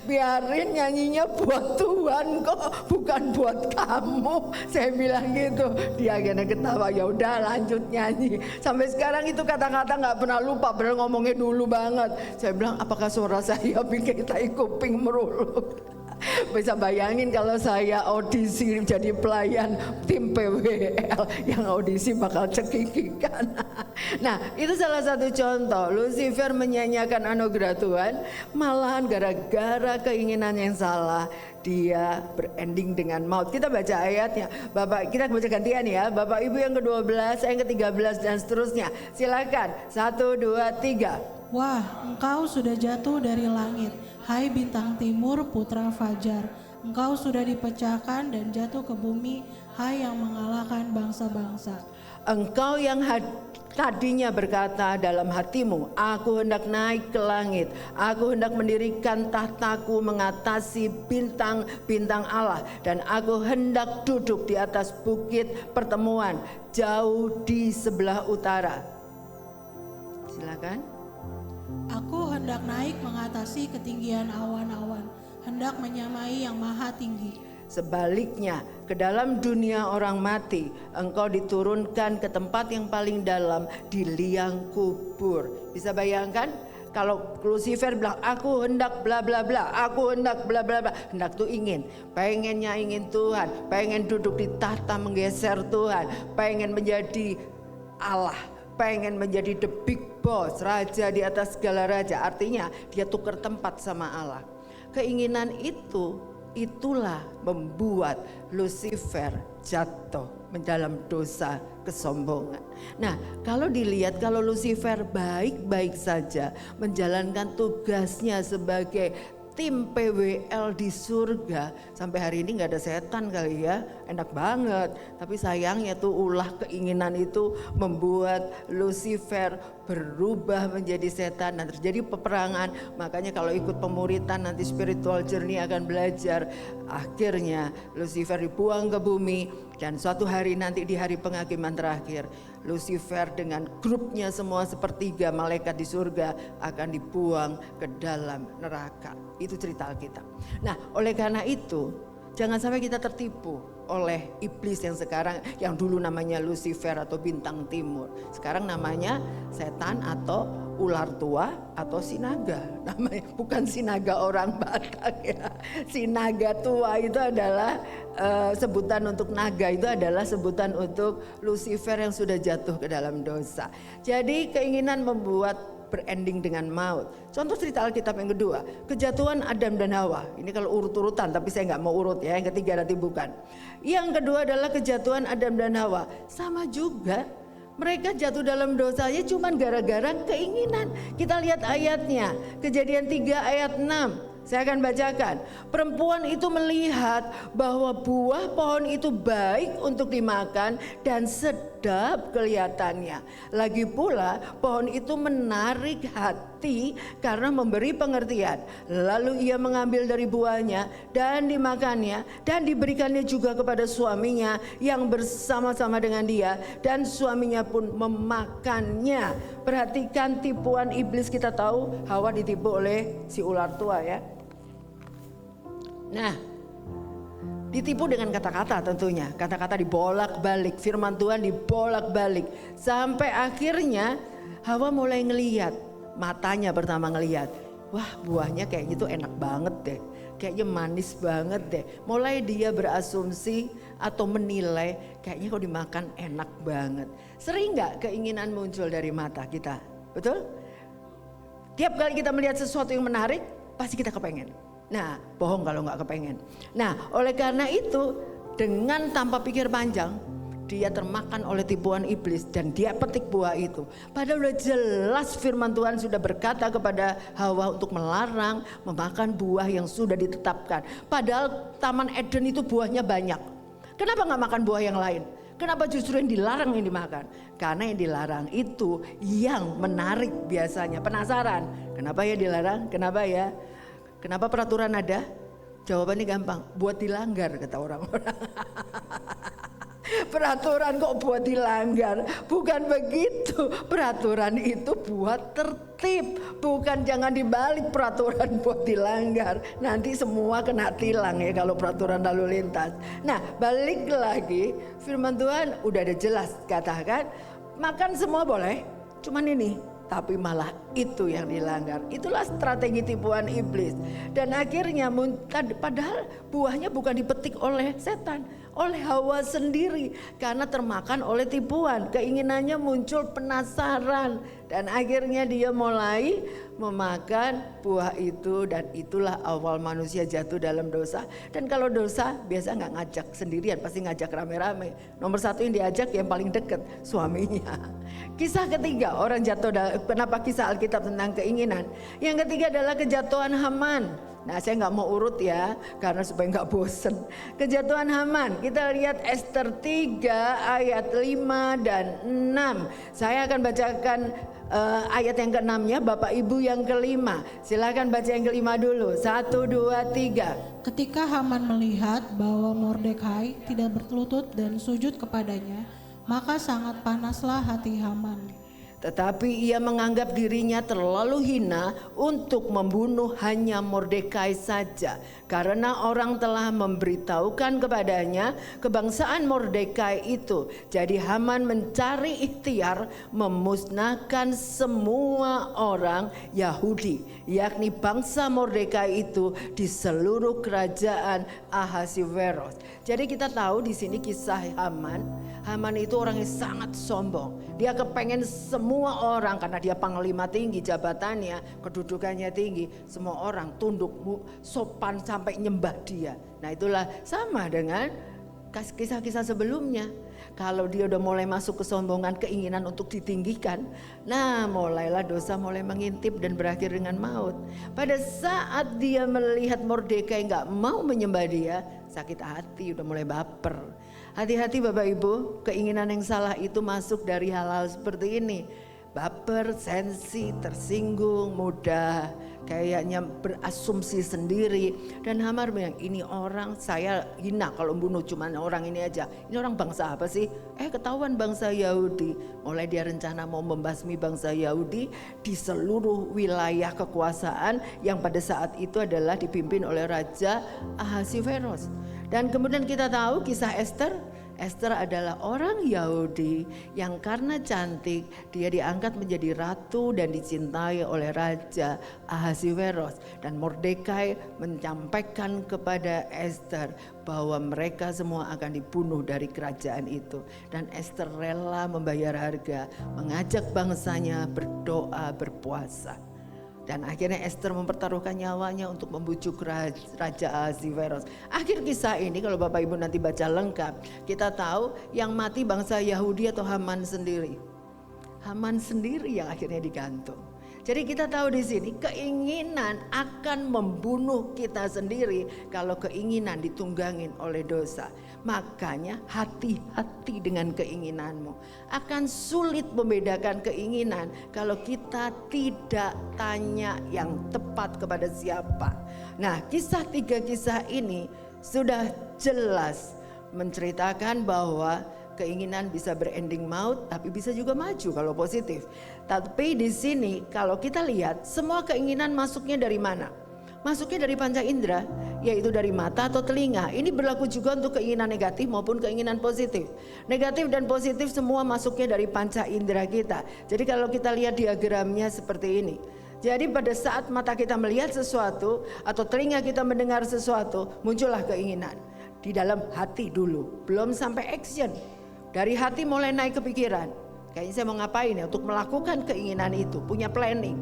S5: Biarin nyanyinya buat Tuhan kok, bukan buat kamu. Saya bilang gitu. Dia akhirnya ketawa, ya udah lanjut nyanyi. Sampai sekarang itu kata-kata nggak pernah lupa, padahal ngomongnya dulu banget. Saya bilang, apakah suara saya bikin tai kuping meruluk? Bisa bayangin kalau saya audisi jadi pelayan tim PWL, yang audisi bakal cekikikan. Nah, itu salah satu contoh. Lucifer menyanyiakan anugerah Tuhan, malahan gara-gara keinginan yang salah dia berending dengan maut. Kita baca ayatnya, Bapak, kita baca gantian ya. Bapak Ibu yang ke-12, yang ke-13 dan seterusnya. Silakan, 1, 2, 3.
S3: Wah, engkau sudah jatuh dari langit, hai bintang timur putra fajar. Engkau sudah dipecahkan dan jatuh ke bumi, hai yang mengalahkan bangsa-bangsa.
S5: Engkau yang tadinya berkata dalam hatimu, aku hendak naik ke langit, aku hendak mendirikan tahtaku mengatasi bintang-bintang Allah, dan aku hendak duduk di atas bukit pertemuan jauh di sebelah utara. Silakan.
S3: Aku hendak naik mengatasi ketinggian awan-awan, hendak menyamai yang maha tinggi.
S5: Sebaliknya, ke dalam dunia orang mati, engkau diturunkan ke tempat yang paling dalam, di liang kubur. Bisa bayangkan? Kalau Lucifer bilang, aku hendak bla bla bla, aku hendak bla bla bla. Hendak tuh pengennya ingin Tuhan, pengen duduk di tahta menggeser Tuhan, pengen menjadi Allah, pengen menjadi the big boss, raja di atas segala raja. Artinya dia tukar tempat sama Allah. Keinginan itulah membuat Lucifer jatuh dalam dosa kesombongan. Nah, kalau dilihat, kalau Lucifer baik-baik saja menjalankan tugasnya sebagai tim PWL di surga, sampai hari ini nggak ada setan kali ya, enak banget. Tapi sayangnya tuh ulah keinginan itu membuat Lucifer berubah menjadi setan dan terjadi peperangan. Makanya kalau ikut pemuritan nanti spiritual journey akan belajar, akhirnya Lucifer dibuang ke bumi, dan suatu hari nanti di hari penghakiman terakhir, Lucifer dengan grupnya semua sepertiga malaikat di surga akan dibuang ke dalam neraka. Itu cerita Alkitab. Nah, oleh karena itu jangan sampai kita tertipu oleh iblis yang sekarang, yang dulu namanya Lucifer atau bintang timur, sekarang namanya setan atau ular tua atau sinaga. Namanya bukan sinaga orang Batak ya. Sinaga tua itu adalah sebutan untuk naga, itu adalah sebutan untuk Lucifer yang sudah jatuh ke dalam dosa. Jadi keinginan membuat berending dengan maut. Contoh cerita Alkitab yang kedua, kejatuhan Adam dan Hawa. Ini kalau urut-urutan, tapi saya nggak mau urut ya. Yang ketiga nanti bukan. Yang kedua adalah kejatuhan Adam dan Hawa. Sama juga, Mereka jatuh dalam dosanya cuman gara-gara keinginan. Kita lihat ayatnya, Kejadian 3 ayat 6. Saya akan bacakan. Perempuan itu melihat bahwa buah pohon itu baik untuk dimakan dan sedap kelihatannya. Lagi pula pohon itu menarik hati karena memberi pengertian. Lalu ia mengambil dari buahnya dan dimakannya dan diberikannya juga kepada suaminya yang bersama-sama dengan dia, dan suaminya pun memakannya. Perhatikan tipuan iblis. Kita tahu Hawa ditipu oleh si ular tua ya. Nah, ditipu dengan kata-kata tentunya. Kata-kata dibolak-balik, firman Tuhan dibolak-balik. Sampai akhirnya Hawa mulai ngeliat, matanya pertama ngeliat, wah buahnya kayaknya tuh enak banget deh, kayaknya manis banget deh. Mulai dia berasumsi atau menilai, kayaknya kalau dimakan enak banget. Sering gak keinginan muncul dari mata kita? Betul? Tiap kali kita melihat sesuatu yang menarik, pasti kita kepengen. Nah, bohong kalau nggak kepengen. Nah, oleh karena itu, dengan tanpa pikir panjang, dia termakan oleh tipuan iblis dan dia petik buah itu. Padahal udah jelas firman Tuhan sudah berkata kepada Hawa untuk melarang memakan buah yang sudah ditetapkan. Padahal Taman Eden itu buahnya banyak. Kenapa nggak makan buah yang lain? Kenapa justru yang dilarang yang dimakan? Karena yang dilarang itu yang menarik biasanya. Penasaran, kenapa ya dilarang? Kenapa ya? Kenapa peraturan ada? Jawabannya gampang, buat dilanggar kata orang-orang. Peraturan kok buat dilanggar? Bukan begitu. Peraturan itu buat tertib, bukan jangan dibalik peraturan buat dilanggar. Nanti semua kena tilang ya kalau peraturan lalu lintas. Nah, balik lagi, firman Tuhan udah ada jelas katakan, makan semua boleh, cuman ini. Tapi malah itu yang dilanggar. Itulah strategi tipuan iblis. Dan akhirnya padahal buahnya bukan dipetik oleh setan, oleh Hawa sendiri. Karena termakan oleh tipuan. Keinginannya muncul penasaran. Dan akhirnya dia mulai memakan buah itu. Dan itulah awal manusia jatuh dalam dosa. Dan kalau dosa biasa gak ngajak sendirian, pasti ngajak rame-rame. Nomor satu yang diajak yang paling deket, suaminya. Kisah ketiga, orang jatuh kenapa kisah Alkitab tentang keinginan. Yang ketiga adalah kejatuhan Haman. Nah, saya nggak mau urut ya, karena supaya nggak bosen. Kejatuhan Haman, kita lihat Ester 3 ayat 5 dan 6. Saya akan bacakan ayat yang ke-6-nya, Bapak Ibu yang kelima. Silakan baca yang kelima dulu. 1, 2, 3.
S3: Ketika Haman melihat bahwa Mordekai tidak berlutut dan sujud kepadanya, maka sangat panaslah hati Haman.
S5: Tetapi ia menganggap dirinya terlalu hina untuk membunuh hanya Mordekai saja. Karena orang telah memberitahukan kepadanya kebangsaan Mordekai itu. Jadi Haman mencari ikhtiar memusnahkan semua orang Yahudi, yakni bangsa Mordekai itu di seluruh kerajaan Ahasiweros. Jadi kita tahu di sini kisah Haman. Haman itu orang yang sangat sombong. Dia kepengen semua orang, karena dia panglima tinggi jabatannya, kedudukannya tinggi, semua orang tunduk sopan sampai nyembah dia. Nah, itulah sama dengan kisah-kisah sebelumnya. Kalau dia udah mulai masuk kesombongan, keinginan untuk ditinggikan, nah mulailah dosa mulai mengintip dan berakhir dengan maut. Pada saat dia melihat Mordekai gak mau menyembah dia, sakit hati, udah mulai baper. Hati-hati Bapak Ibu, keinginan yang salah itu masuk dari hal-hal seperti ini. Baper, sensi, tersinggung, mudah, kayaknya berasumsi sendiri. Dan Haman bilang, ini orang saya hina kalau bunuh cuman orang ini aja. Ini orang bangsa apa sih? Ketahuan bangsa Yahudi. Mulai dia rencana mau membasmi bangsa Yahudi di seluruh wilayah kekuasaan yang pada saat itu adalah dipimpin oleh Raja Ahasiweros. Dan kemudian kita tahu kisah Ester. Ester adalah orang Yahudi yang karena cantik dia diangkat menjadi ratu dan dicintai oleh Raja Ahasiweros. Dan Mordekai menyampaikan kepada Ester bahwa mereka semua akan dibunuh dari kerajaan itu. Dan Ester rela membayar harga, mengajak bangsanya berdoa, berpuasa. Dan akhirnya Esther mempertaruhkan nyawanya untuk membujuk Raja Ahasveros. Akhir kisah ini kalau Bapak Ibu nanti baca lengkap, kita tahu yang mati bangsa Yahudi atau Haman sendiri. Haman sendiri yang akhirnya digantung. Jadi kita tahu di sini keinginan akan membunuh kita sendiri kalau keinginan ditunggangin oleh dosa. Makanya hati-hati dengan keinginanmu. Akan sulit membedakan keinginan kalau kita tidak tanya yang tepat kepada siapa. Nah, kisah 3 kisah ini sudah jelas menceritakan bahwa keinginan bisa berending maut, tapi bisa juga maju kalau positif. Tapi di sini kalau kita lihat semua keinginan masuknya dari mana? Masuknya dari panca indera, yaitu dari mata atau telinga. Ini berlaku juga untuk keinginan negatif maupun keinginan positif. Negatif dan positif semua masuknya dari panca indera kita. Jadi kalau kita lihat diagramnya seperti ini. Jadi pada saat mata kita melihat sesuatu atau telinga kita mendengar sesuatu, muncullah keinginan. Di dalam hati dulu, belum sampai action. Dari hati mulai naik ke pikiran. Kayaknya saya mau ngapain ya untuk melakukan keinginan itu, punya planning.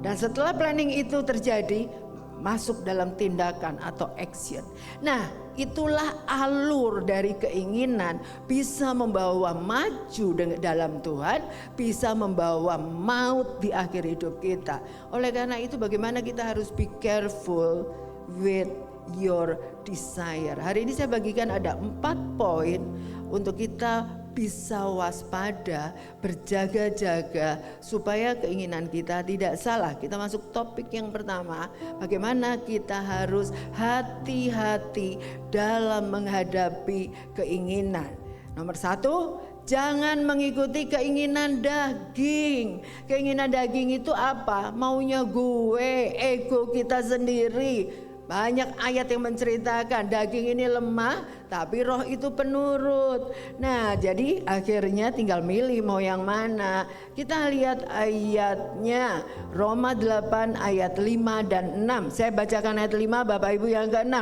S5: Dan setelah planning itu terjadi, masuk dalam tindakan atau action. Nah, itulah alur dari keinginan bisa membawa maju dalam Tuhan, bisa membawa maut di akhir hidup kita. Oleh karena itu bagaimana kita harus be careful with your desire. Hari ini saya bagikan ada 4 poin untuk kita bisa waspada, berjaga-jaga supaya keinginan kita tidak salah. Kita masuk topik yang pertama, bagaimana kita harus hati-hati dalam menghadapi keinginan. Nomor 1, jangan mengikuti keinginan daging. Keinginan daging itu apa? Maunya gue, ego kita sendiri. Banyak ayat yang menceritakan daging ini lemah tapi roh itu penurut. Nah, jadi akhirnya tinggal milih mau yang mana. Kita lihat ayatnya, Roma 8 ayat 5 dan 6. Saya bacakan ayat 5, Bapak Ibu yang ke-6.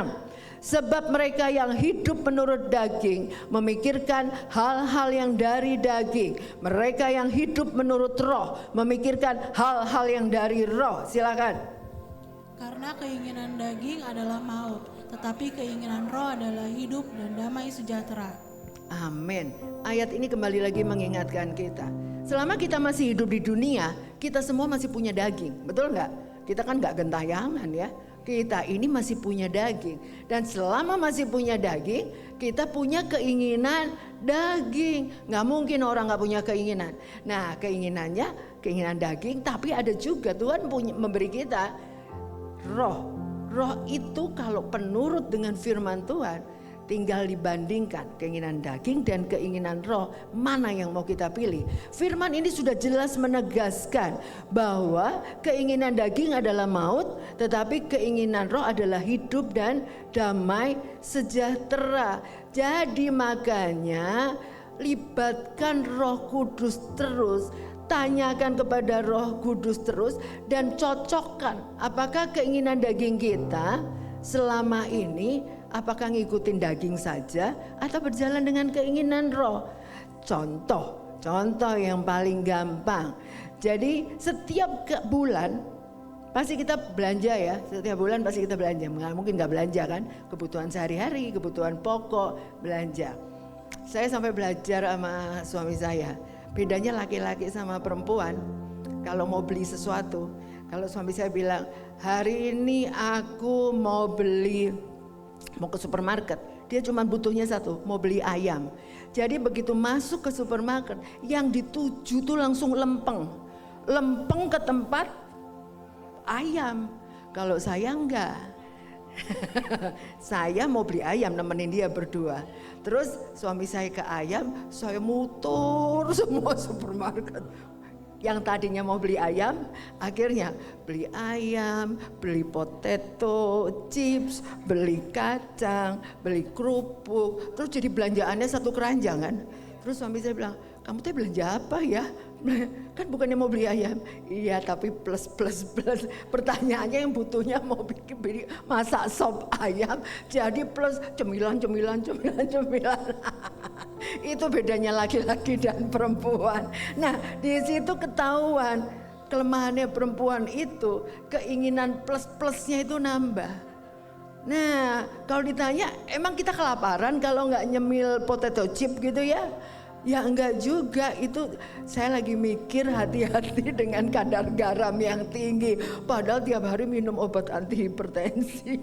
S5: Sebab mereka yang hidup menurut daging memikirkan hal-hal yang dari daging. Mereka yang hidup menurut roh memikirkan hal-hal yang dari roh. Silakan.
S3: Karena keinginan daging adalah maut, tetapi keinginan roh adalah hidup dan damai sejahtera.
S5: Amin. Ayat ini kembali lagi mengingatkan kita. Selama kita masih hidup di dunia, kita semua masih punya daging. Betul nggak? Kita kan nggak gentayangan ya. Kita ini masih punya daging. Dan selama masih punya daging, kita punya keinginan daging. Nggak mungkin orang nggak punya keinginan. Nah, keinginannya keinginan daging, tapi ada juga Tuhan memberi kita roh. Roh itu kalau penurut dengan firman Tuhan, tinggal dibandingkan keinginan daging dan keinginan roh, mana yang mau kita pilih. Firman ini sudah jelas menegaskan bahwa keinginan daging adalah maut, tetapi keinginan roh adalah hidup dan damai sejahtera. Jadi makanya libatkan Roh Kudus terus. Tanyakan kepada Roh Kudus terus dan cocokkan apakah keinginan daging kita selama ini apakah ngikutin daging saja atau berjalan dengan keinginan roh. Contoh yang paling gampang. Jadi setiap bulan pasti kita belanja ya, setiap bulan pasti kita belanja. Mungkin gak belanja kan, kebutuhan sehari-hari, kebutuhan pokok, belanja. Saya sampai belajar sama suami saya. Bedanya laki-laki sama perempuan kalau mau beli sesuatu. Kalau suami saya bilang, hari ini aku mau ke supermarket. Dia cuma butuhnya satu, mau beli ayam. Jadi begitu masuk ke supermarket, yang dituju tuh langsung lempeng ke tempat ayam. Kalau saya enggak. Saya mau beli ayam nemenin dia berdua. Terus suami saya ke ayam, saya muter semua supermarket. Yang tadinya mau beli ayam, akhirnya beli ayam, beli potato chips, beli kacang, beli kerupuk. Terus jadi belanjaannya satu keranjang kan. Terus suami saya bilang, kamu teh belanja apa ya? Kan bukannya mau beli ayam. Iya, tapi plus. Pertanyaannya yang butuhnya mau beli masak sop ayam, jadi plus cemilan. Itu bedanya laki-laki dan perempuan. Nah, di situ ketahuan kelemahannya perempuan itu keinginan plus-plusnya itu nambah. Nah, kalau ditanya emang kita kelaparan kalau nggak nyemil potato chip gitu ya? Ya enggak juga, itu saya lagi mikir hati-hati dengan kadar garam yang tinggi. Padahal tiap hari minum obat anti hipertensi.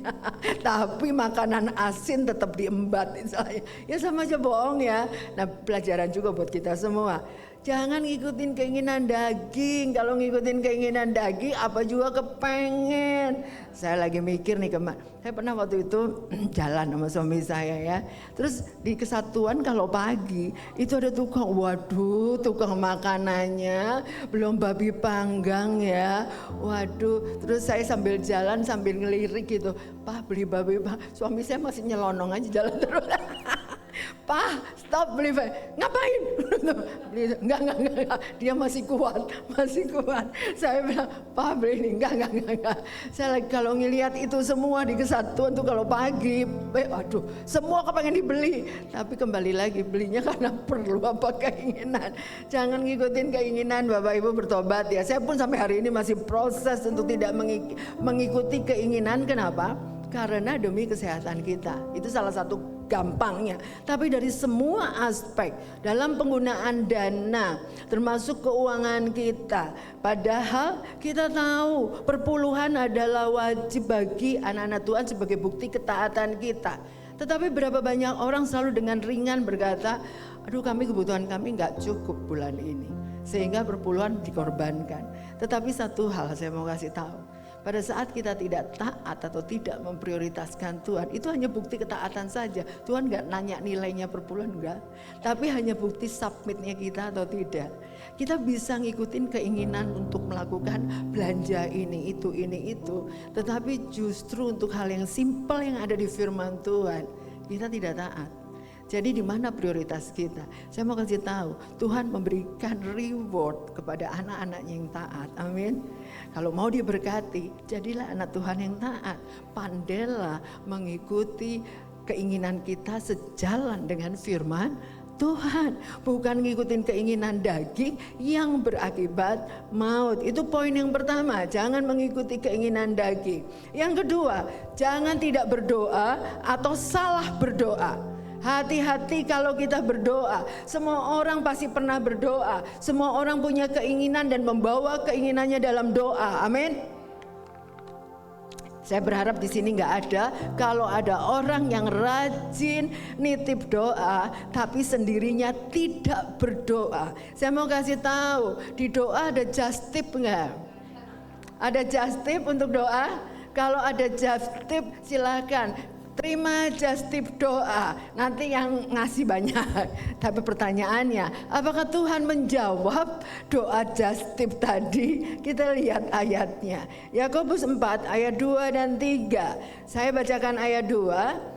S5: Tapi makanan asin tetap diembat saya. Ya sama aja bohong ya. Nah, pelajaran juga buat kita semua. Jangan ngikutin keinginan daging. Kalau ngikutin keinginan daging apa juga kepengen. Saya lagi mikir nih kemarin. Saya pernah waktu itu jalan sama suami saya ya. Terus di Kesatuan kalau pagi itu ada tukang, waduh tukang makanannya belum babi panggang ya. Waduh, terus saya sambil jalan sambil ngelirik gitu. Pak beli babi panggang. Suami saya masih nyelonong aja jalan terus. Pak, stop beli. Ngapain? Beli, enggak. Dia masih kuat. Saya bilang, Pak beli ini, enggak. Saya lagi kalau ngelihat itu semua di Kesatuan tuh kalau pagi, aduh, semua kepengen dibeli. Tapi kembali lagi belinya karena perlu apa keinginan. Jangan ngikutin keinginan. Bapak Ibu bertobat ya. Saya pun sampai hari ini masih proses untuk tidak mengikuti keinginan. Kenapa? Karena demi kesehatan kita. Itu salah satu gampangnya. Tapi dari semua aspek dalam penggunaan dana termasuk keuangan kita. Padahal kita tahu perpuluhan adalah wajib bagi anak-anak Tuhan sebagai bukti ketaatan kita. Tetapi berapa banyak orang selalu dengan ringan berkata, aduh kebutuhan kami gak cukup bulan ini. Sehingga perpuluhan dikorbankan. Tetapi satu hal saya mau kasih tahu. Pada saat kita tidak taat atau tidak memprioritaskan Tuhan, itu hanya bukti ketaatan saja. Tuhan gak nanya nilainya perpuluhan, enggak. Tapi hanya bukti submitnya kita atau tidak. Kita bisa ngikutin keinginan untuk melakukan belanja ini, itu. Tetapi justru untuk hal yang simpel yang ada di firman Tuhan, kita tidak taat. Jadi di mana prioritas kita? Saya mau kasih tahu, Tuhan memberikan reward kepada anak-anaknya yang taat. Amin. Kalau mau diberkati, jadilah anak Tuhan yang taat. Pandailah mengikuti keinginan kita sejalan dengan firman Tuhan, bukan ngikutin keinginan daging yang berakibat maut. Itu poin yang pertama, jangan mengikuti keinginan daging. Yang kedua, jangan tidak berdoa atau salah berdoa. Hati-hati kalau kita berdoa. Semua orang pasti pernah berdoa. Semua orang punya keinginan dan membawa keinginannya dalam doa. Amin. Saya berharap di sini nggak ada. Kalau ada orang yang rajin nitip doa, tapi sendirinya tidak berdoa. Saya mau kasih tahu, di doa ada just tip nggak? Ada just tip untuk doa? Kalau ada just tip silakan. Terima just tip doa, nanti yang ngasih banyak. Tapi pertanyaannya, apakah Tuhan menjawab doa just tip tadi? Kita lihat ayatnya. Yakobus 4 ayat 2 dan 3. Saya bacakan ayat 2.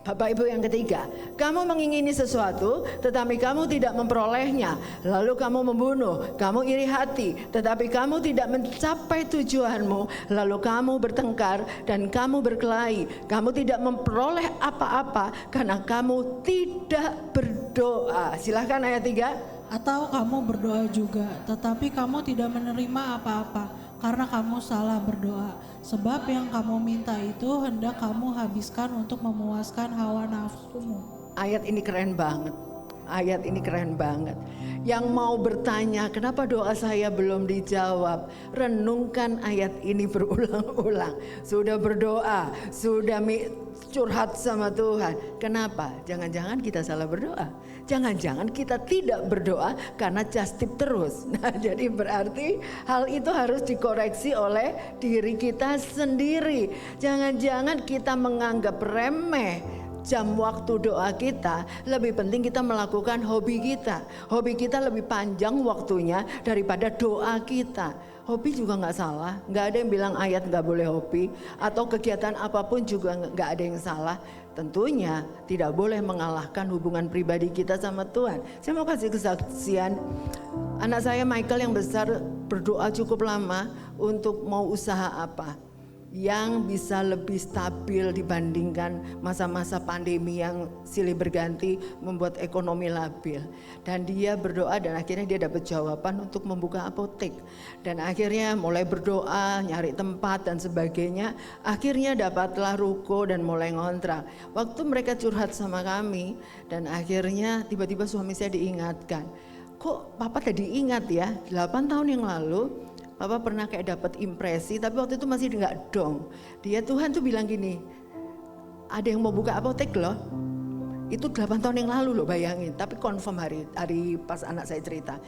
S5: Bapak Ibu yang ketiga, kamu mengingini sesuatu tetapi kamu tidak memperolehnya, lalu kamu membunuh, kamu iri hati tetapi kamu tidak mencapai tujuanmu, lalu kamu bertengkar dan kamu berkelahi, kamu tidak memperoleh apa-apa karena kamu tidak berdoa. Silahkan ayat 3.
S3: Atau kamu berdoa juga, tetapi kamu tidak menerima apa-apa karena kamu salah berdoa. Sebab yang kamu minta itu hendak kamu habiskan untuk memuaskan hawa nafsumu.
S5: Ayat ini keren banget. Ayat ini keren banget. Yang mau bertanya kenapa doa saya belum dijawab, renungkan ayat ini berulang-ulang. Sudah berdoa, sudah curhat sama Tuhan. Kenapa? Jangan-jangan kita salah berdoa. Jangan-jangan kita tidak berdoa karena just tip terus. Nah, jadi berarti hal itu harus dikoreksi oleh diri kita sendiri. Jangan-jangan kita menganggap remeh jam waktu doa kita. Lebih penting kita melakukan hobi kita. Hobi kita lebih panjang waktunya daripada doa kita. Hobi juga gak salah, gak ada yang bilang ayat gak boleh hobi. Atau kegiatan apapun juga gak ada yang salah. Tentunya tidak boleh mengalahkan hubungan pribadi kita sama Tuhan. Saya mau kasih kesaksian. Anak saya Michael yang besar berdoa cukup lama untuk mau usaha apa. yang bisa lebih stabil dibandingkan masa-masa pandemi yang silih berganti membuat ekonomi labil. Dan dia berdoa dan akhirnya dia dapat jawaban untuk membuka apotek. Dan akhirnya mulai berdoa, nyari tempat dan sebagainya. Akhirnya dapatlah ruko dan mulai ngontrak. Waktu mereka curhat sama kami dan akhirnya tiba-tiba suami saya diingatkan, kok papa tadi ingat ya 8 tahun yang lalu papa pernah kayak dapat impresi, tapi waktu itu masih nggak dong. Tuhan tuh bilang gini, ada yang mau buka apotek loh. Itu 8 tahun yang lalu loh, bayangin. Tapi confirm hari pas anak saya cerita,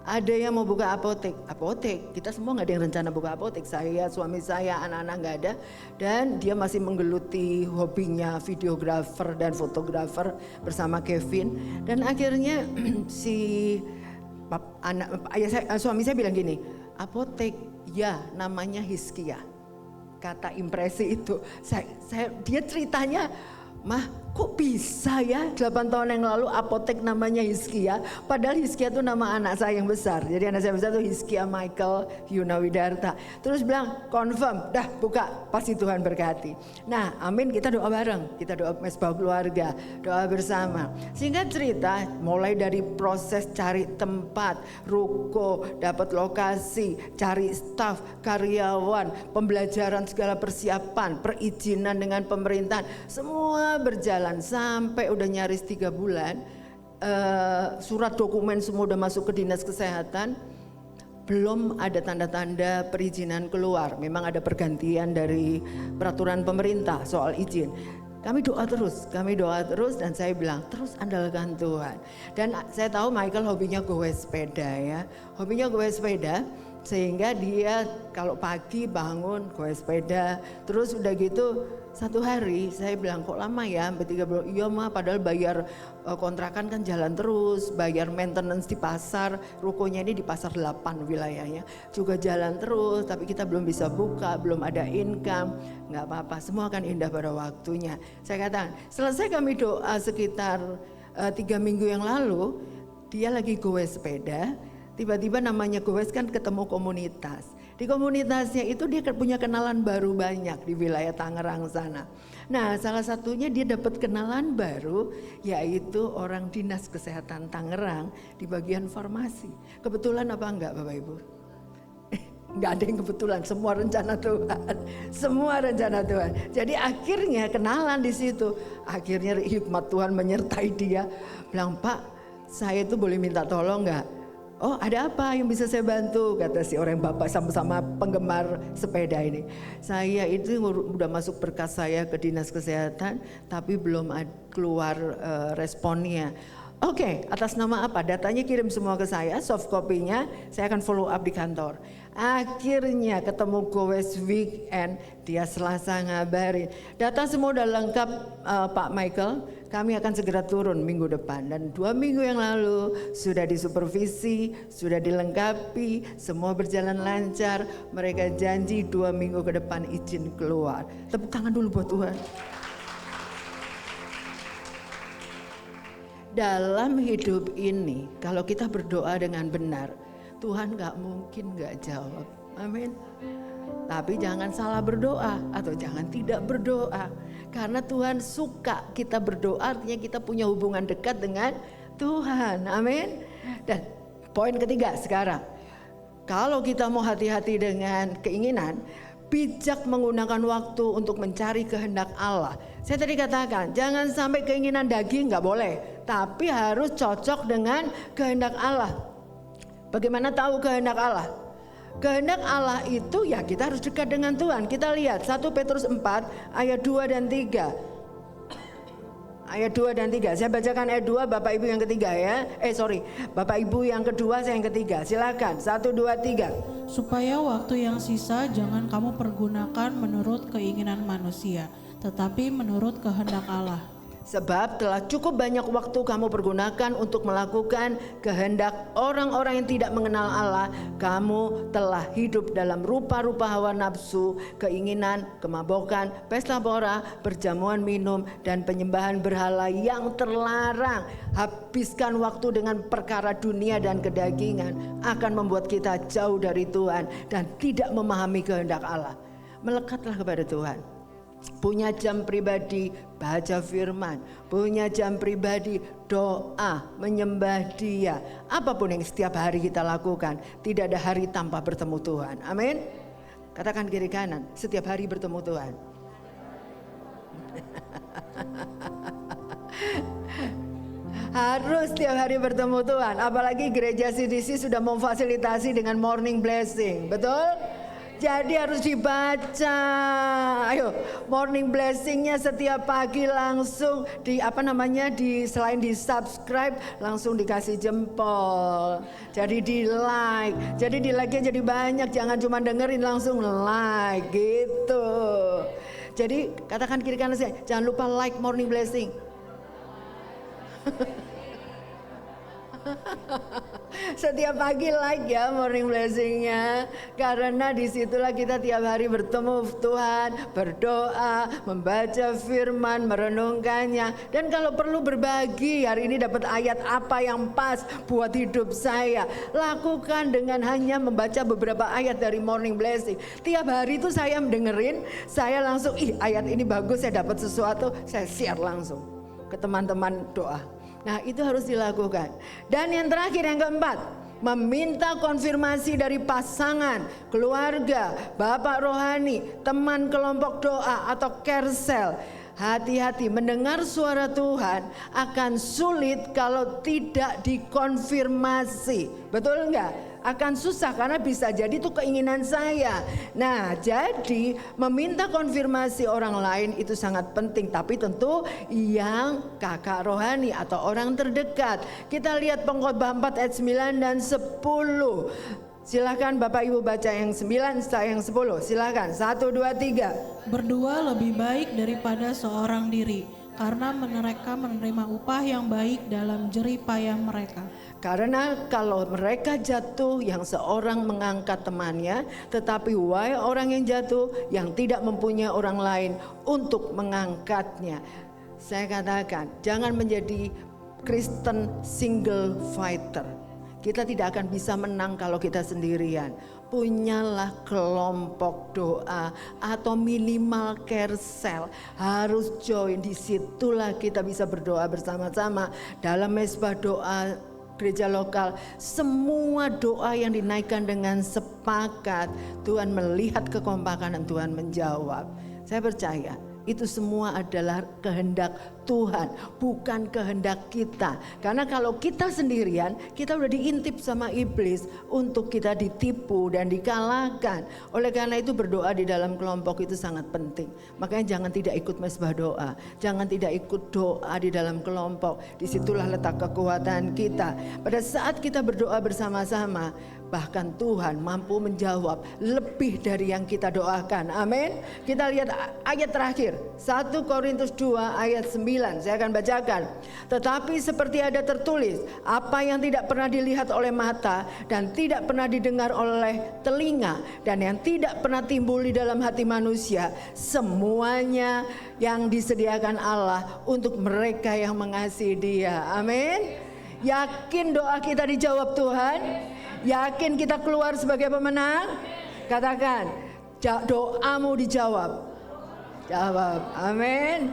S5: ada yang mau buka apotek. Kita semua nggak ada yang rencana buka apotek. Saya, suami saya, anak-anak nggak ada. Dan dia masih menggeluti hobinya videografer dan fotografer bersama Kevin. Dan akhirnya suami saya bilang gini, apotek, ya namanya Hizkia. Kata impresi itu, dia ceritanya, mah kok bisa ya 8 tahun yang lalu apotek namanya Hizkia. Padahal Hizkia itu nama anak saya yang besar. Jadi anak saya besar itu Hizkia Michael Yunawidarta. Terus bilang confirm, dah buka, pasti Tuhan berkati. Nah amin, kita doa bareng, kita doa mesbah keluarga, doa bersama. Singkat cerita, mulai dari proses cari tempat, ruko, dapat lokasi, cari staf, karyawan, pembelajaran segala persiapan, perizinan dengan pemerintahan, semua berjalan sampai udah nyaris 3 bulan. Surat dokumen semua udah masuk ke dinas kesehatan, belum ada tanda-tanda perizinan keluar. Memang ada pergantian dari peraturan pemerintah soal izin. Kami doa terus dan saya bilang terus andalkan Tuhan. Dan saya tahu Michael hobinya gowe sepeda ya, sehingga dia kalau pagi bangun gowe sepeda. Terus udah gitu satu hari saya bilang kok lama ya sampai 3 bulan. Iya mah, padahal bayar kontrakan kan jalan terus, bayar maintenance di pasar, rukonya ini di pasar 8 wilayahnya juga jalan terus, tapi kita belum bisa buka, belum ada income. Nggak apa-apa, semua akan indah pada waktunya. Saya katakan selesai kami doa sekitar 3 minggu yang lalu, dia lagi gowe sepeda. Tiba-tiba namanya Gowes kan ketemu komunitas. Di komunitasnya itu dia punya kenalan baru banyak di wilayah Tangerang sana. Nah salah satunya dia dapat kenalan baru, yaitu orang dinas kesehatan Tangerang di bagian farmasi. Kebetulan apa enggak Bapak Ibu? Enggak ada yang kebetulan, semua rencana Tuhan. Semua rencana Tuhan. Jadi akhirnya kenalan di situ. Akhirnya hikmat Tuhan menyertai dia. Bilang, Pak, saya itu boleh minta tolong enggak? Oh ada apa yang bisa saya bantu? Kata si orang bapak sama-sama penggemar sepeda ini. Saya itu udah masuk berkas saya ke dinas kesehatan, tapi belum keluar responnya. Oke, atas nama apa? Datanya kirim semua ke saya, soft copy-nya, saya akan follow up di kantor. Akhirnya ketemu Gowes weekend, dia Selasa ngabarin. Data semua udah lengkap Pak Michael, kami akan segera turun minggu depan. Dan 2 minggu yang lalu sudah disupervisi, sudah dilengkapi, semua berjalan lancar. Mereka janji 2 minggu ke depan izin keluar. Tepuk tangan dulu buat Tuhan. Dalam hidup ini, kalau kita berdoa dengan benar, Tuhan gak mungkin gak jawab. Amin. Tapi jangan salah berdoa atau jangan tidak berdoa. Karena Tuhan suka kita berdoa, artinya kita punya hubungan dekat dengan Tuhan. Amin. Dan poin ketiga sekarang, kalau kita mau hati-hati dengan keinginan, bijak menggunakan waktu untuk mencari kehendak Allah. Saya tadi katakan, jangan sampai keinginan daging gak boleh, tapi harus cocok dengan kehendak Allah. Bagaimana tahu kehendak Allah? Kehendak Allah itu ya kita harus dekat dengan Tuhan. Kita lihat 1 Petrus 4 ayat 2 dan 3. Ayat 2 dan 3. Saya bacakan ayat 2, Bapak Ibu yang ketiga ya. Bapak Ibu yang kedua, saya yang ketiga. Silakan. 1, 2, 3.
S3: Supaya waktu yang sisa jangan kamu pergunakan menurut keinginan manusia, tetapi menurut kehendak Allah.
S5: Sebab telah cukup banyak waktu kamu pergunakan untuk melakukan kehendak orang-orang yang tidak mengenal Allah. Kamu telah hidup dalam rupa-rupa hawa nafsu, keinginan, kemabukan, pesta pora, perjamuan minum, dan penyembahan berhala yang terlarang. Habiskan waktu dengan perkara dunia dan kedagingan akan membuat kita jauh dari Tuhan dan tidak memahami kehendak Allah. melekatlah kepada Tuhan. Punya jam pribadi, baca firman. Punya jam pribadi, doa, menyembah Dia. Apapun yang setiap hari kita lakukan, tidak ada hari tanpa bertemu Tuhan. Amin. Katakan kiri kanan, setiap hari bertemu Tuhan. Harus setiap hari bertemu Tuhan. Apalagi gereja CDC sudah memfasilitasi dengan morning blessing. Betul? Jadi harus dibaca. Ayo, morning blessingnya setiap pagi langsung selain di subscribe langsung dikasih jempol. Jadi di like. Jadi di like-nya jadi banyak. Jangan cuma dengerin, langsung like gitu. Jadi katakan kiri kanan saya, jangan lupa like morning blessing. Setiap pagi like ya morning blessingnya, karena disitulah kita tiap hari bertemu Tuhan, berdoa, membaca firman, merenungkannya, dan kalau perlu berbagi. Hari ini dapat ayat apa yang pas buat hidup saya, lakukan dengan hanya membaca beberapa ayat dari morning blessing. Tiap hari itu saya mendengerin, saya langsung ayat ini bagus, saya dapat sesuatu, saya share langsung ke teman-teman doa. Nah, itu harus dilakukan. Dan yang terakhir, yang keempat, meminta konfirmasi dari pasangan, keluarga, bapak rohani, teman kelompok doa atau kersel. Hati-hati, mendengar suara Tuhan akan sulit kalau tidak dikonfirmasi. Betul enggak? Akan susah karena bisa jadi itu keinginan saya. Nah, jadi meminta konfirmasi orang lain itu sangat penting, tapi tentu yang kakak rohani atau orang terdekat. Kita lihat Pengkhotbah 4 ayat 9 dan 10. Silakan Bapak Ibu baca yang 9, saya yang 10. Silakan. 1, 2, 3.
S3: Berdua lebih baik daripada seorang diri, karena mereka menerima upah yang baik dalam jerih payah mereka.
S5: Karena kalau mereka jatuh, yang seorang mengangkat temannya, tetapi wahai orang yang jatuh, yang tidak mempunyai orang lain untuk mengangkatnya. Saya katakan, jangan menjadi Kristen single fighter. Kita tidak akan bisa menang kalau kita sendirian. Punyalah kelompok doa atau minimal kersel, harus join. Disitulah kita bisa berdoa bersama-sama dalam mesbah doa gereja lokal. Semua doa yang dinaikkan dengan sepakat, Tuhan melihat kekompakan dan Tuhan menjawab. Saya percaya itu semua adalah kehendak Tuhan, bukan kehendak kita. Karena kalau kita sendirian, kita udah diintip sama iblis untuk kita ditipu dan dikalahkan. Oleh karena itu berdoa di dalam kelompok itu sangat penting. Makanya jangan tidak ikut mesbah doa, jangan tidak ikut doa di dalam kelompok. Disitulah letak kekuatan kita. Pada saat kita berdoa bersama-sama, bahkan Tuhan mampu menjawab lebih dari yang kita doakan. Amin. Kita lihat ayat terakhir, 1 Korintus 2 ayat 9. Saya akan bacakan. Tetapi seperti ada tertulis, apa yang tidak pernah dilihat oleh mata dan tidak pernah didengar oleh telinga dan yang tidak pernah timbul di dalam hati manusia, semuanya yang disediakan Allah untuk mereka yang mengasihi Dia. Amin. Yakin doa kita dijawab Tuhan? Yakin kita keluar sebagai pemenang? Katakan, doamu dijawab. Jawab, amin.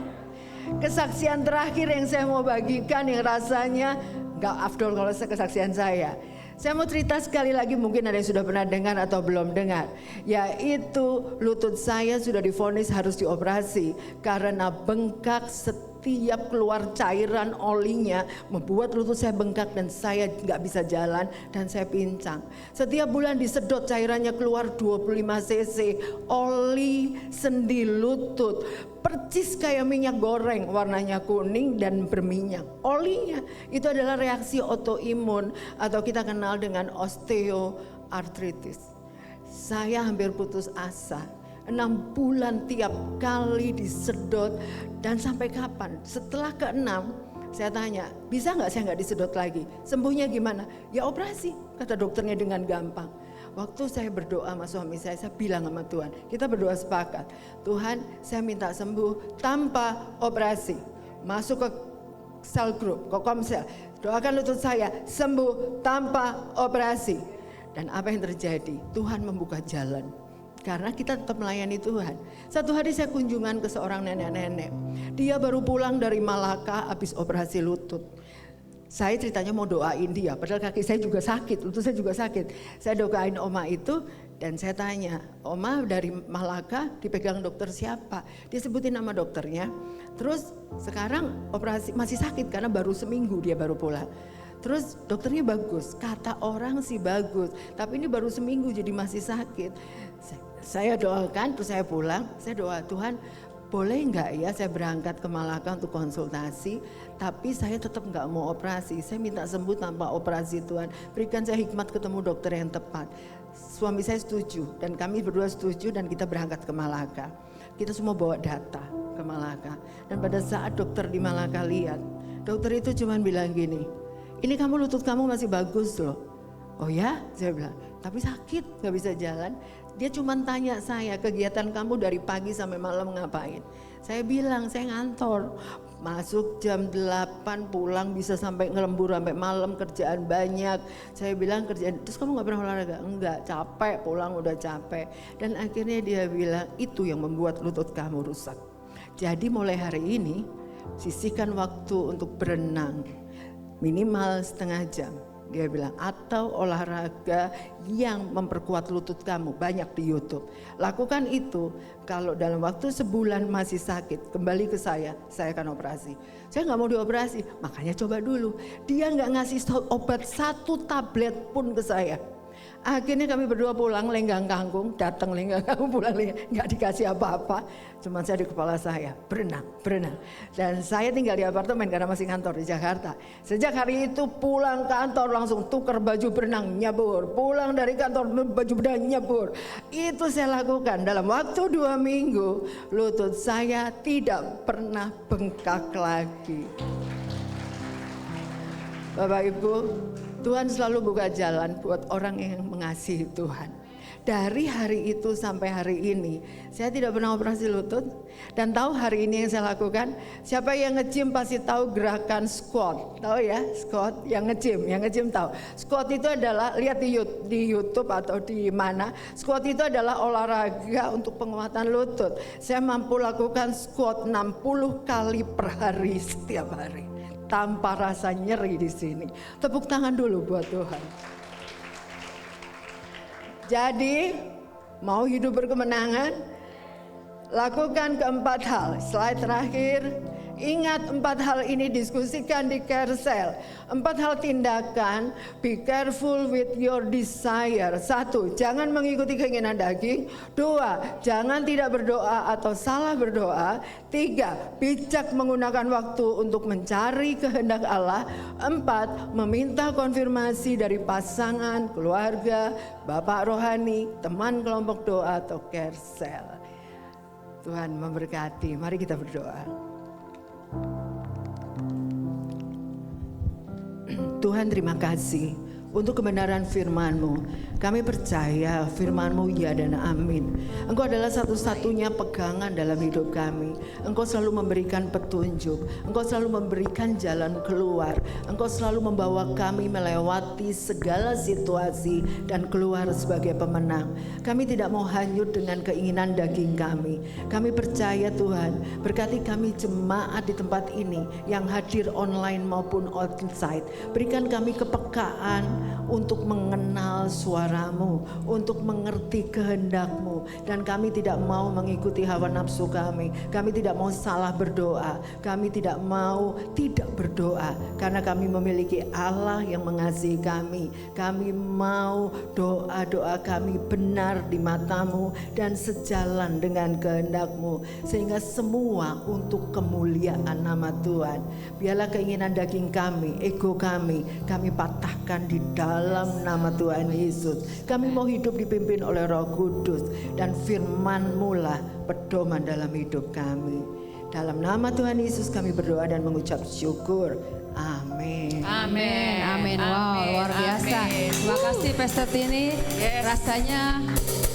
S5: Kesaksian terakhir yang saya mau bagikan, yang rasanya gak afdol kalau kesaksian saya. Saya mau cerita sekali lagi, mungkin ada yang sudah pernah dengar atau belum dengar. Yaitu lutut saya sudah divonis harus dioperasi karena bengkak. Setiap keluar cairan olinya membuat lutut saya bengkak dan saya nggak bisa jalan dan saya pincang. Setiap bulan disedot cairannya keluar 25 cc oli sendi lutut. Percis kayak minyak goreng, warnanya kuning dan berminyak. Olinya itu adalah reaksi autoimun atau kita kenal dengan osteoartritis. Saya hampir putus asa. 6 bulan tiap kali disedot, dan sampai kapan? Setelah ke-6 saya tanya, bisa nggak saya nggak disedot lagi? Sembuhnya gimana? Ya operasi, kata dokternya dengan gampang. Waktu saya berdoa sama suami saya bilang sama Tuhan, kita berdoa sepakat, Tuhan saya minta sembuh tanpa operasi. Masuk ke sel group, ke komsel, doakan lutut saya sembuh tanpa operasi. Dan apa yang terjadi? Tuhan membuka jalan. Karena kita tetap melayani Tuhan. Satu hari saya kunjungan ke seorang nenek-nenek. Dia baru pulang dari Malaka habis operasi lutut. Saya ceritanya mau doain dia, padahal kaki saya juga sakit, lutut saya juga sakit. Saya doain oma itu dan saya tanya, oma dari Malaka dipegang dokter siapa? Dia sebutin nama dokternya. Terus sekarang operasi masih sakit karena baru seminggu dia baru pulang. Terus dokternya bagus, kata orang sih bagus, tapi ini baru seminggu jadi masih sakit. Saya doakan, terus saya pulang, saya doa Tuhan, boleh nggak ya saya berangkat ke Malaka untuk konsultasi, tapi saya tetap nggak mau operasi. Saya minta sembuh tanpa operasi Tuhan. Berikan saya hikmat ketemu dokter yang tepat. Suami saya setuju dan kami berdua setuju dan kita berangkat ke Malaka. Kita semua bawa data ke Malaka. Dan pada saat dokter di Malaka lihat, dokter itu cuma bilang gini, ini kamu lutut kamu masih bagus loh. Oh ya? Saya bilang, tapi sakit nggak bisa jalan. Dia cuma tanya saya, kegiatan kamu dari pagi sampai malam ngapain? Saya bilang, saya ngantor. Masuk jam 8, pulang bisa sampai ngelembur sampai malam, kerjaan banyak. Saya bilang kerjaan, terus kamu gak pernah olahraga? Enggak, capek, pulang udah capek. Dan akhirnya dia bilang, itu yang membuat lutut kamu rusak. Jadi mulai hari ini, sisihkan waktu untuk berenang. Minimal setengah jam. Dia bilang, atau olahraga yang memperkuat lutut kamu, banyak di YouTube. Lakukan itu, kalau dalam waktu sebulan masih sakit, kembali ke saya akan operasi. Saya gak mau dioperasi, makanya coba dulu. Dia gak ngasih obat 1 tablet pun ke saya. Akhirnya kami berdua pulang lenggang kangkung, datang lenggang kangkung, pulang lenggang, nggak dikasih apa-apa. Cuma saya di kepala saya, berenang. Dan saya tinggal di apartemen karena masih kantor di Jakarta. Sejak hari itu pulang kantor langsung tukar baju berenang, nyebur. Pulang dari kantor baju berenang, nyebur. Itu saya lakukan dalam waktu 2 minggu, lutut saya tidak pernah bengkak lagi. Bapak Ibu, Tuhan selalu buka jalan buat orang yang mengasihi Tuhan. Dari hari itu sampai hari ini, saya tidak pernah operasi lutut. Dan tahu hari ini yang saya lakukan, siapa yang nge-gym pasti tahu gerakan squat. Tahu ya, squat yang nge-gym tahu. Squat itu adalah, lihat di YouTube atau di mana, squat itu adalah olahraga untuk penguatan lutut. Saya mampu lakukan squat 60 kali per hari setiap hari. Tanpa rasa nyeri di sini. Tepuk tangan dulu buat Tuhan. Jadi, mau hidup berkemenangan, lakukan keempat hal. Slide terakhir. Ingat 4 hal ini diskusikan di Carousel. 4 hal tindakan, be careful with your desire. 1, jangan mengikuti keinginan daging. 2, jangan tidak berdoa atau salah berdoa. 3, bijak menggunakan waktu untuk mencari kehendak Allah. 4, meminta konfirmasi dari pasangan, keluarga, bapak rohani, teman kelompok doa atau Carousel. Tuhan memberkati, mari kita berdoa. Tuhan terima kasih untuk kebenaran firman-Mu. Kami percaya firman-Mu ya dan amin. Engkau adalah satu-satunya pegangan dalam hidup kami. Engkau selalu memberikan petunjuk. Engkau selalu memberikan jalan keluar. Engkau selalu membawa kami melewati segala situasi dan keluar sebagai pemenang. Kami tidak mau hanyut dengan keinginan daging kami. Kami percaya Tuhan, berkati kami jemaat di tempat ini yang hadir online maupun onsite. Berikan kami kepekaan untuk mengenal suara-Mu, untuk mengerti kehendak-Mu, dan kami tidak mau mengikuti hawa nafsu kami. Kami tidak mau salah berdoa, kami tidak mau tidak berdoa, karena kami memiliki Allah yang mengasihi kami. Kami mau doa-doa kami benar di mata-Mu dan sejalan dengan kehendak-Mu, sehingga semua untuk kemuliaan nama Tuhan. Biarlah keinginan daging kami, ego kami patahkan di dalam nama Tuhan Yesus. Kami mau hidup dipimpin oleh Roh Kudus, dan firman-Mu lah pedoman dalam hidup kami. Dalam nama Tuhan Yesus kami berdoa dan mengucap syukur. Amin.
S1: Amin. Wow, luar biasa. Terima kasih Pastor Tini. Rasanya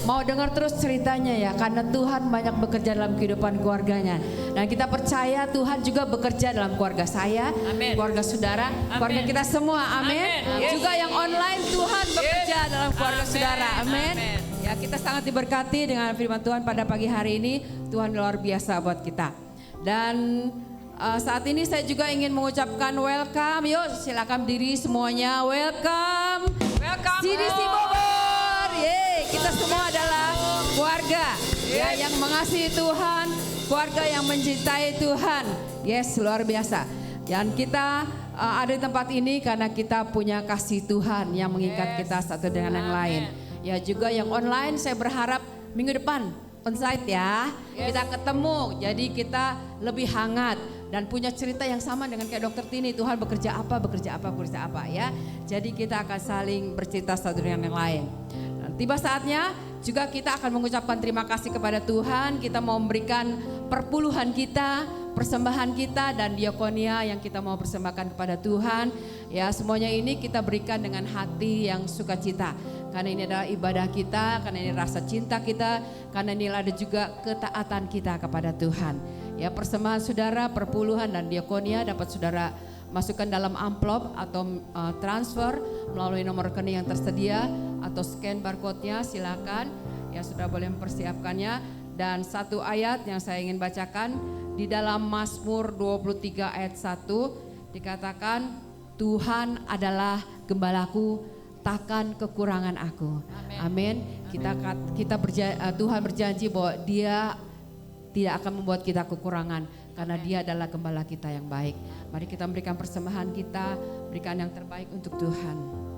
S1: mau dengar terus ceritanya ya, karena Tuhan banyak bekerja dalam kehidupan keluarganya. Dan kita percaya Tuhan juga bekerja dalam keluarga saya, keluarga saudara, keluarga kita semua. Amin. Juga yang online, Tuhan bekerja dalam keluarga saudara. Amin. Ya, kita sangat diberkati dengan firman Tuhan pada pagi hari ini. Tuhan luar biasa buat kita. Dan saat ini saya juga ingin mengucapkan welcome. Yuk, silakan berdiri semuanya. Welcome.
S4: Welcome.
S1: CDC Bogor. Yeay, kita semua adalah keluarga ya yang mengasihi Tuhan, keluarga yang mencintai Tuhan. Yes, luar biasa. Dan kita ada di tempat ini karena kita punya kasih Tuhan yang mengikat kita satu dengan yang lain. Ya, juga yang online saya berharap minggu depan onsite ya. Kita ketemu, jadi kita lebih hangat dan punya cerita yang sama dengan kayak Dokter Tini. Tuhan bekerja apa ya. Jadi kita akan saling bercerita satu dengan yang lain. Dan tiba saatnya juga kita akan mengucapkan terima kasih kepada Tuhan. Kita mau memberikan perpuluhan kita, persembahan kita dan diakonia yang kita mau persembahkan kepada Tuhan. Ya, semuanya ini kita berikan dengan hati yang sukacita. Karena ini adalah ibadah kita, karena ini rasa cinta kita, karena ini ada juga ketaatan kita kepada Tuhan. Ya, persembahan saudara, perpuluhan dan diakonia dapat saudara masukkan dalam amplop atau transfer melalui nomor rekening yang tersedia atau scan barcode-nya, silakan. Ya, sudah boleh mempersiapkannya. Dan satu ayat yang saya ingin bacakan di dalam Mazmur 23 ayat 1 dikatakan, Tuhan adalah gembalaku, takkan kekurangan aku. Amin. Tuhan berjanji bahwa Dia tidak akan membuat kita kekurangan karena Dia adalah gembala kita yang baik. Mari kita berikan persembahan kita, berikan yang terbaik untuk Tuhan.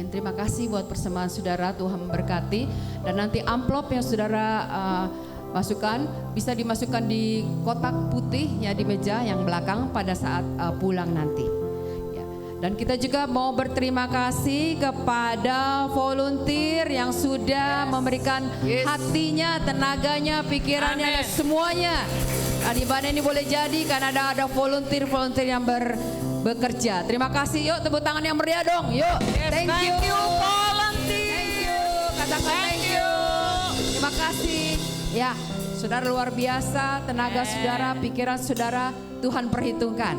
S1: Terima kasih buat persembahan saudara, Tuhan memberkati. Dan nanti amplop yang saudara masukkan bisa dimasukkan di kotak putih ya di meja yang belakang pada saat pulang nanti. Ya. Dan kita juga mau berterima kasih kepada volunteer yang sudah memberikan hatinya, tenaganya, pikirannya, dan semuanya. Dan ibadah ini boleh jadi karena ada volunteer yang bekerja. Terima kasih, yuk tepuk tangan yang meriah dong, yuk. Thank you volunteer. Thank you, katakan thank you. Terima kasih. Ya, saudara luar biasa, tenaga saudara, pikiran saudara Tuhan perhitungkan.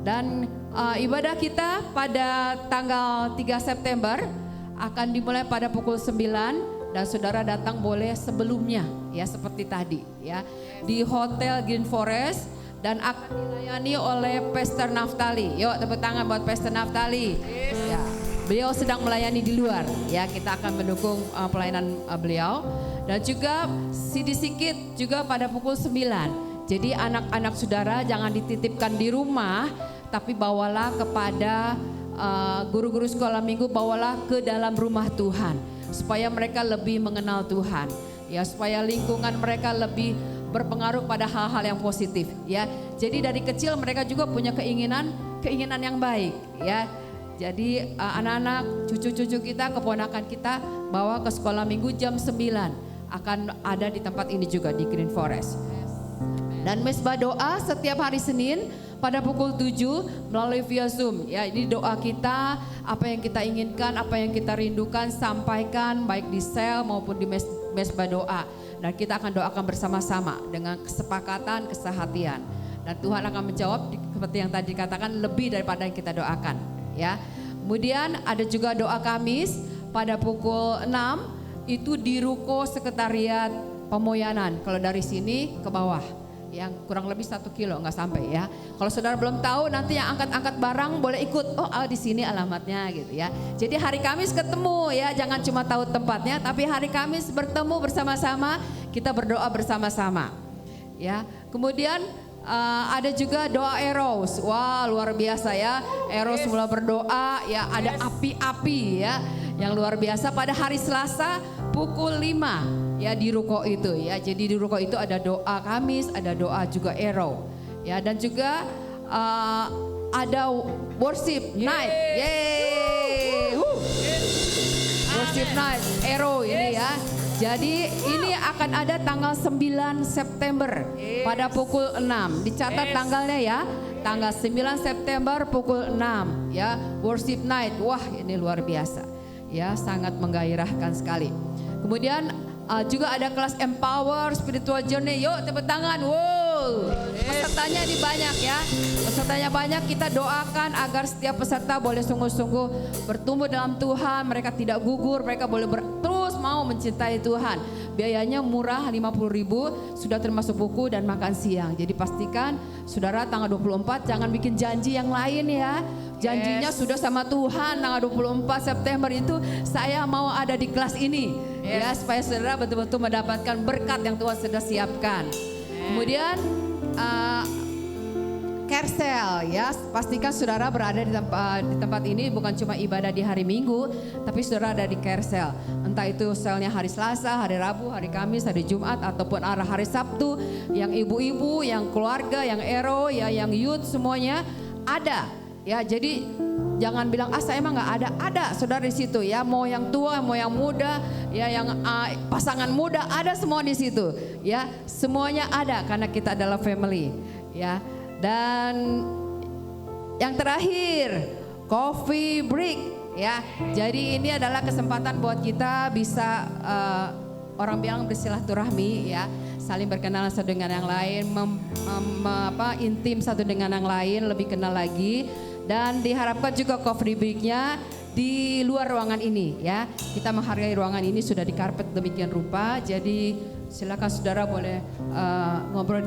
S1: Dan ibadah kita pada tanggal 3 September akan dimulai pada pukul 9 dan saudara datang boleh sebelumnya ya seperti tadi ya di Hotel Green Forest. Dan akan dilayani oleh Pastor Naftali. Yuk tepuk tangan buat Pastor Naftali. Ya, beliau sedang melayani di luar. Ya, kita akan mendukung pelayanan beliau. Dan juga CDC Kids juga pada pukul 9. Jadi anak-anak saudara jangan dititipkan di rumah, tapi bawalah kepada guru-guru sekolah minggu, bawalah ke dalam rumah Tuhan. Supaya mereka lebih mengenal Tuhan. Ya, supaya lingkungan mereka lebih berpengaruh pada hal-hal yang positif ya. Jadi dari kecil mereka juga punya keinginan yang baik ya. Jadi anak-anak, cucu-cucu kita, keponakan kita bawa ke sekolah minggu jam 9 akan ada di tempat ini juga di Green Forest. Dan mesbah doa setiap hari Senin pada pukul 7 melalui via Zoom ya. Ini doa kita, apa yang kita inginkan, apa yang kita rindukan sampaikan baik di sel maupun di mesbah doa. Dan kita akan doakan bersama-sama dengan kesepakatan, kesehatian. Dan Tuhan akan menjawab seperti yang tadi dikatakan lebih daripada yang kita doakan. Ya. Kemudian ada juga doa Kamis pada pukul 6 itu di Ruko Sekretariat Pemoyanan. Kalau dari sini ke bawah. Yang kurang lebih 1 kilo nggak sampai ya. Kalau saudara belum tahu nanti yang angkat-angkat barang boleh ikut. Oh di sini alamatnya gitu ya. Jadi hari Kamis ketemu ya, jangan cuma tahu tempatnya, tapi hari Kamis bertemu bersama-sama, kita berdoa bersama-sama. Ya, kemudian ada juga doa Eros. Wah luar biasa ya. Eros mulai berdoa ya, ada api-api ya, yang luar biasa pada hari Selasa pukul 5. Ya di ruko itu ya, jadi di ruko itu ada doa Kamis, ada doa juga Ero, ya dan juga ada worship night, yeay, worship night Ero ini ya. Jadi ini akan ada tanggal 9 September pada pukul 6, dicatat tanggalnya ya, tanggal 9 September pukul 6 ya, worship night, wah ini luar biasa. Ya, sangat menggairahkan sekali. Kemudian juga ada kelas Empower Spiritual Journey. Yuk tepuk tangan. Wow. Pesertanya ini banyak ya. Pesertanya banyak, kita doakan agar setiap peserta boleh sungguh-sungguh bertumbuh dalam Tuhan. Mereka tidak gugur, mereka boleh terus mau mencintai Tuhan. Biayanya murah 50.000, sudah termasuk buku dan makan siang. Jadi pastikan saudara tanggal 24 jangan bikin janji yang lain ya. Janjinya sudah sama Tuhan, tanggal 24 September itu saya mau ada di kelas ini. Ya, supaya saudara betul-betul mendapatkan berkat yang Tuhan sudah siapkan. Kemudian Kersel ya, pastikan saudara berada di tempat ini bukan cuma ibadah di hari Minggu, tapi saudara ada di Kersel. Entah itu selnya hari Selasa, hari Rabu, hari Kamis, hari Jumat, ataupun hari Sabtu. Yang ibu-ibu, yang keluarga, yang ero, ya, yang youth semuanya ada. Ya, jadi jangan bilang saya emang nggak ada saudara di situ ya, mau yang tua, mau yang muda, ya yang pasangan muda ada semua di situ ya, semuanya ada karena kita adalah family ya. Dan yang terakhir coffee break ya, jadi ini adalah kesempatan buat kita bisa orang bilang bersilaturahmi ya, saling berkenalan satu dengan yang lain, intim satu dengan yang lain, lebih kenal lagi. Dan diharapkan juga coffee break-nya di luar ruangan ini ya. Kita menghargai ruangan ini sudah dikarpet demikian rupa. Jadi silakan saudara boleh ngobrol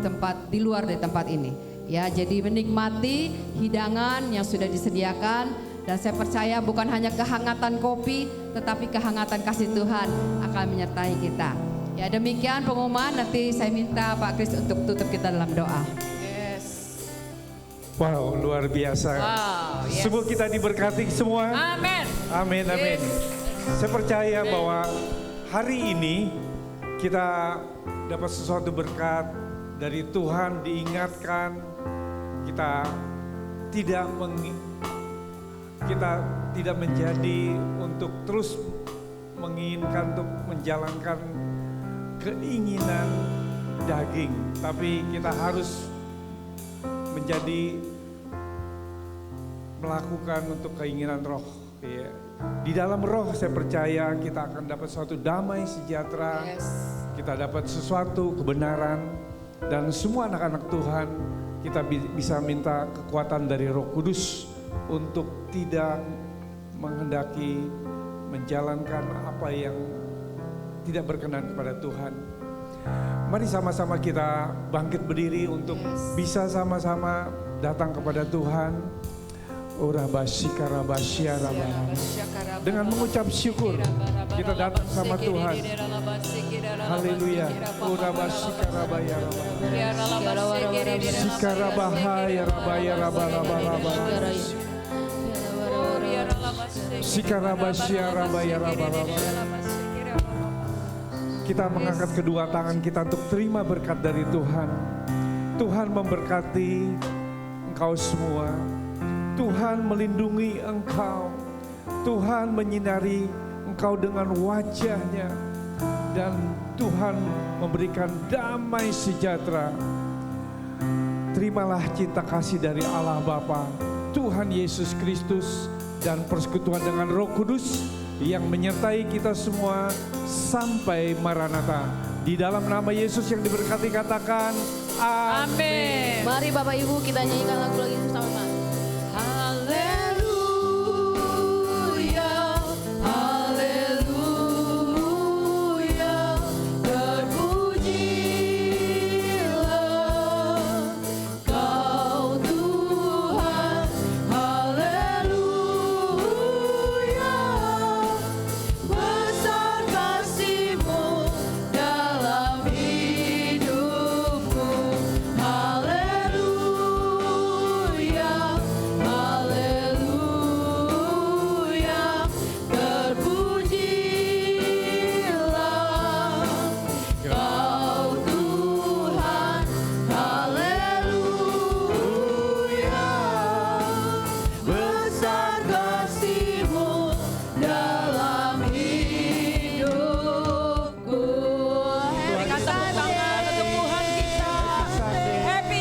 S1: di luar dari tempat ini. Ya, jadi menikmati hidangan yang sudah disediakan. Dan saya percaya bukan hanya kehangatan kopi, tetapi kehangatan kasih Tuhan akan menyertai kita. Ya, demikian pengumuman. Nanti saya minta Pak Kris untuk tutup kita dalam doa.
S6: Wow, luar biasa.
S1: Wow, yes.
S6: Semua kita diberkati semua.
S1: Amin.
S6: Amin, amin. Saya percaya bahwa hari ini kita dapat sesuatu berkat dari Tuhan, diingatkan kita tidak menjadi untuk terus menginginkan untuk menjalankan keinginan daging, tapi kita harus menjadi melakukan untuk keinginan roh. Ya. Di dalam roh saya percaya kita akan dapat suatu damai sejahtera. Kita dapat sesuatu kebenaran. Dan semua anak-anak Tuhan kita bisa minta kekuatan dari Roh Kudus untuk tidak menghendaki menjalankan apa yang tidak berkenan kepada Tuhan. Mari sama-sama kita bangkit berdiri untuk bisa sama-sama datang kepada Tuhan. Dengan mengucap syukur kita datang sama Tuhan. Haleluya. Kita mengangkat kedua tangan kita untuk terima berkat dari Tuhan. Tuhan memberkati engkau semua. Tuhan melindungi engkau. Tuhan menyinari engkau dengan wajahnya. Dan Tuhan memberikan damai sejahtera. Terimalah cinta kasih dari Allah Bapa, Tuhan Yesus Kristus, dan persekutuan dengan Roh Kudus yang menyertai kita semua sampai Maranatha. Di dalam nama Yesus yang diberkati katakan amin.
S2: Mari Bapak Ibu kita nyanyikan lagu lagi bersama.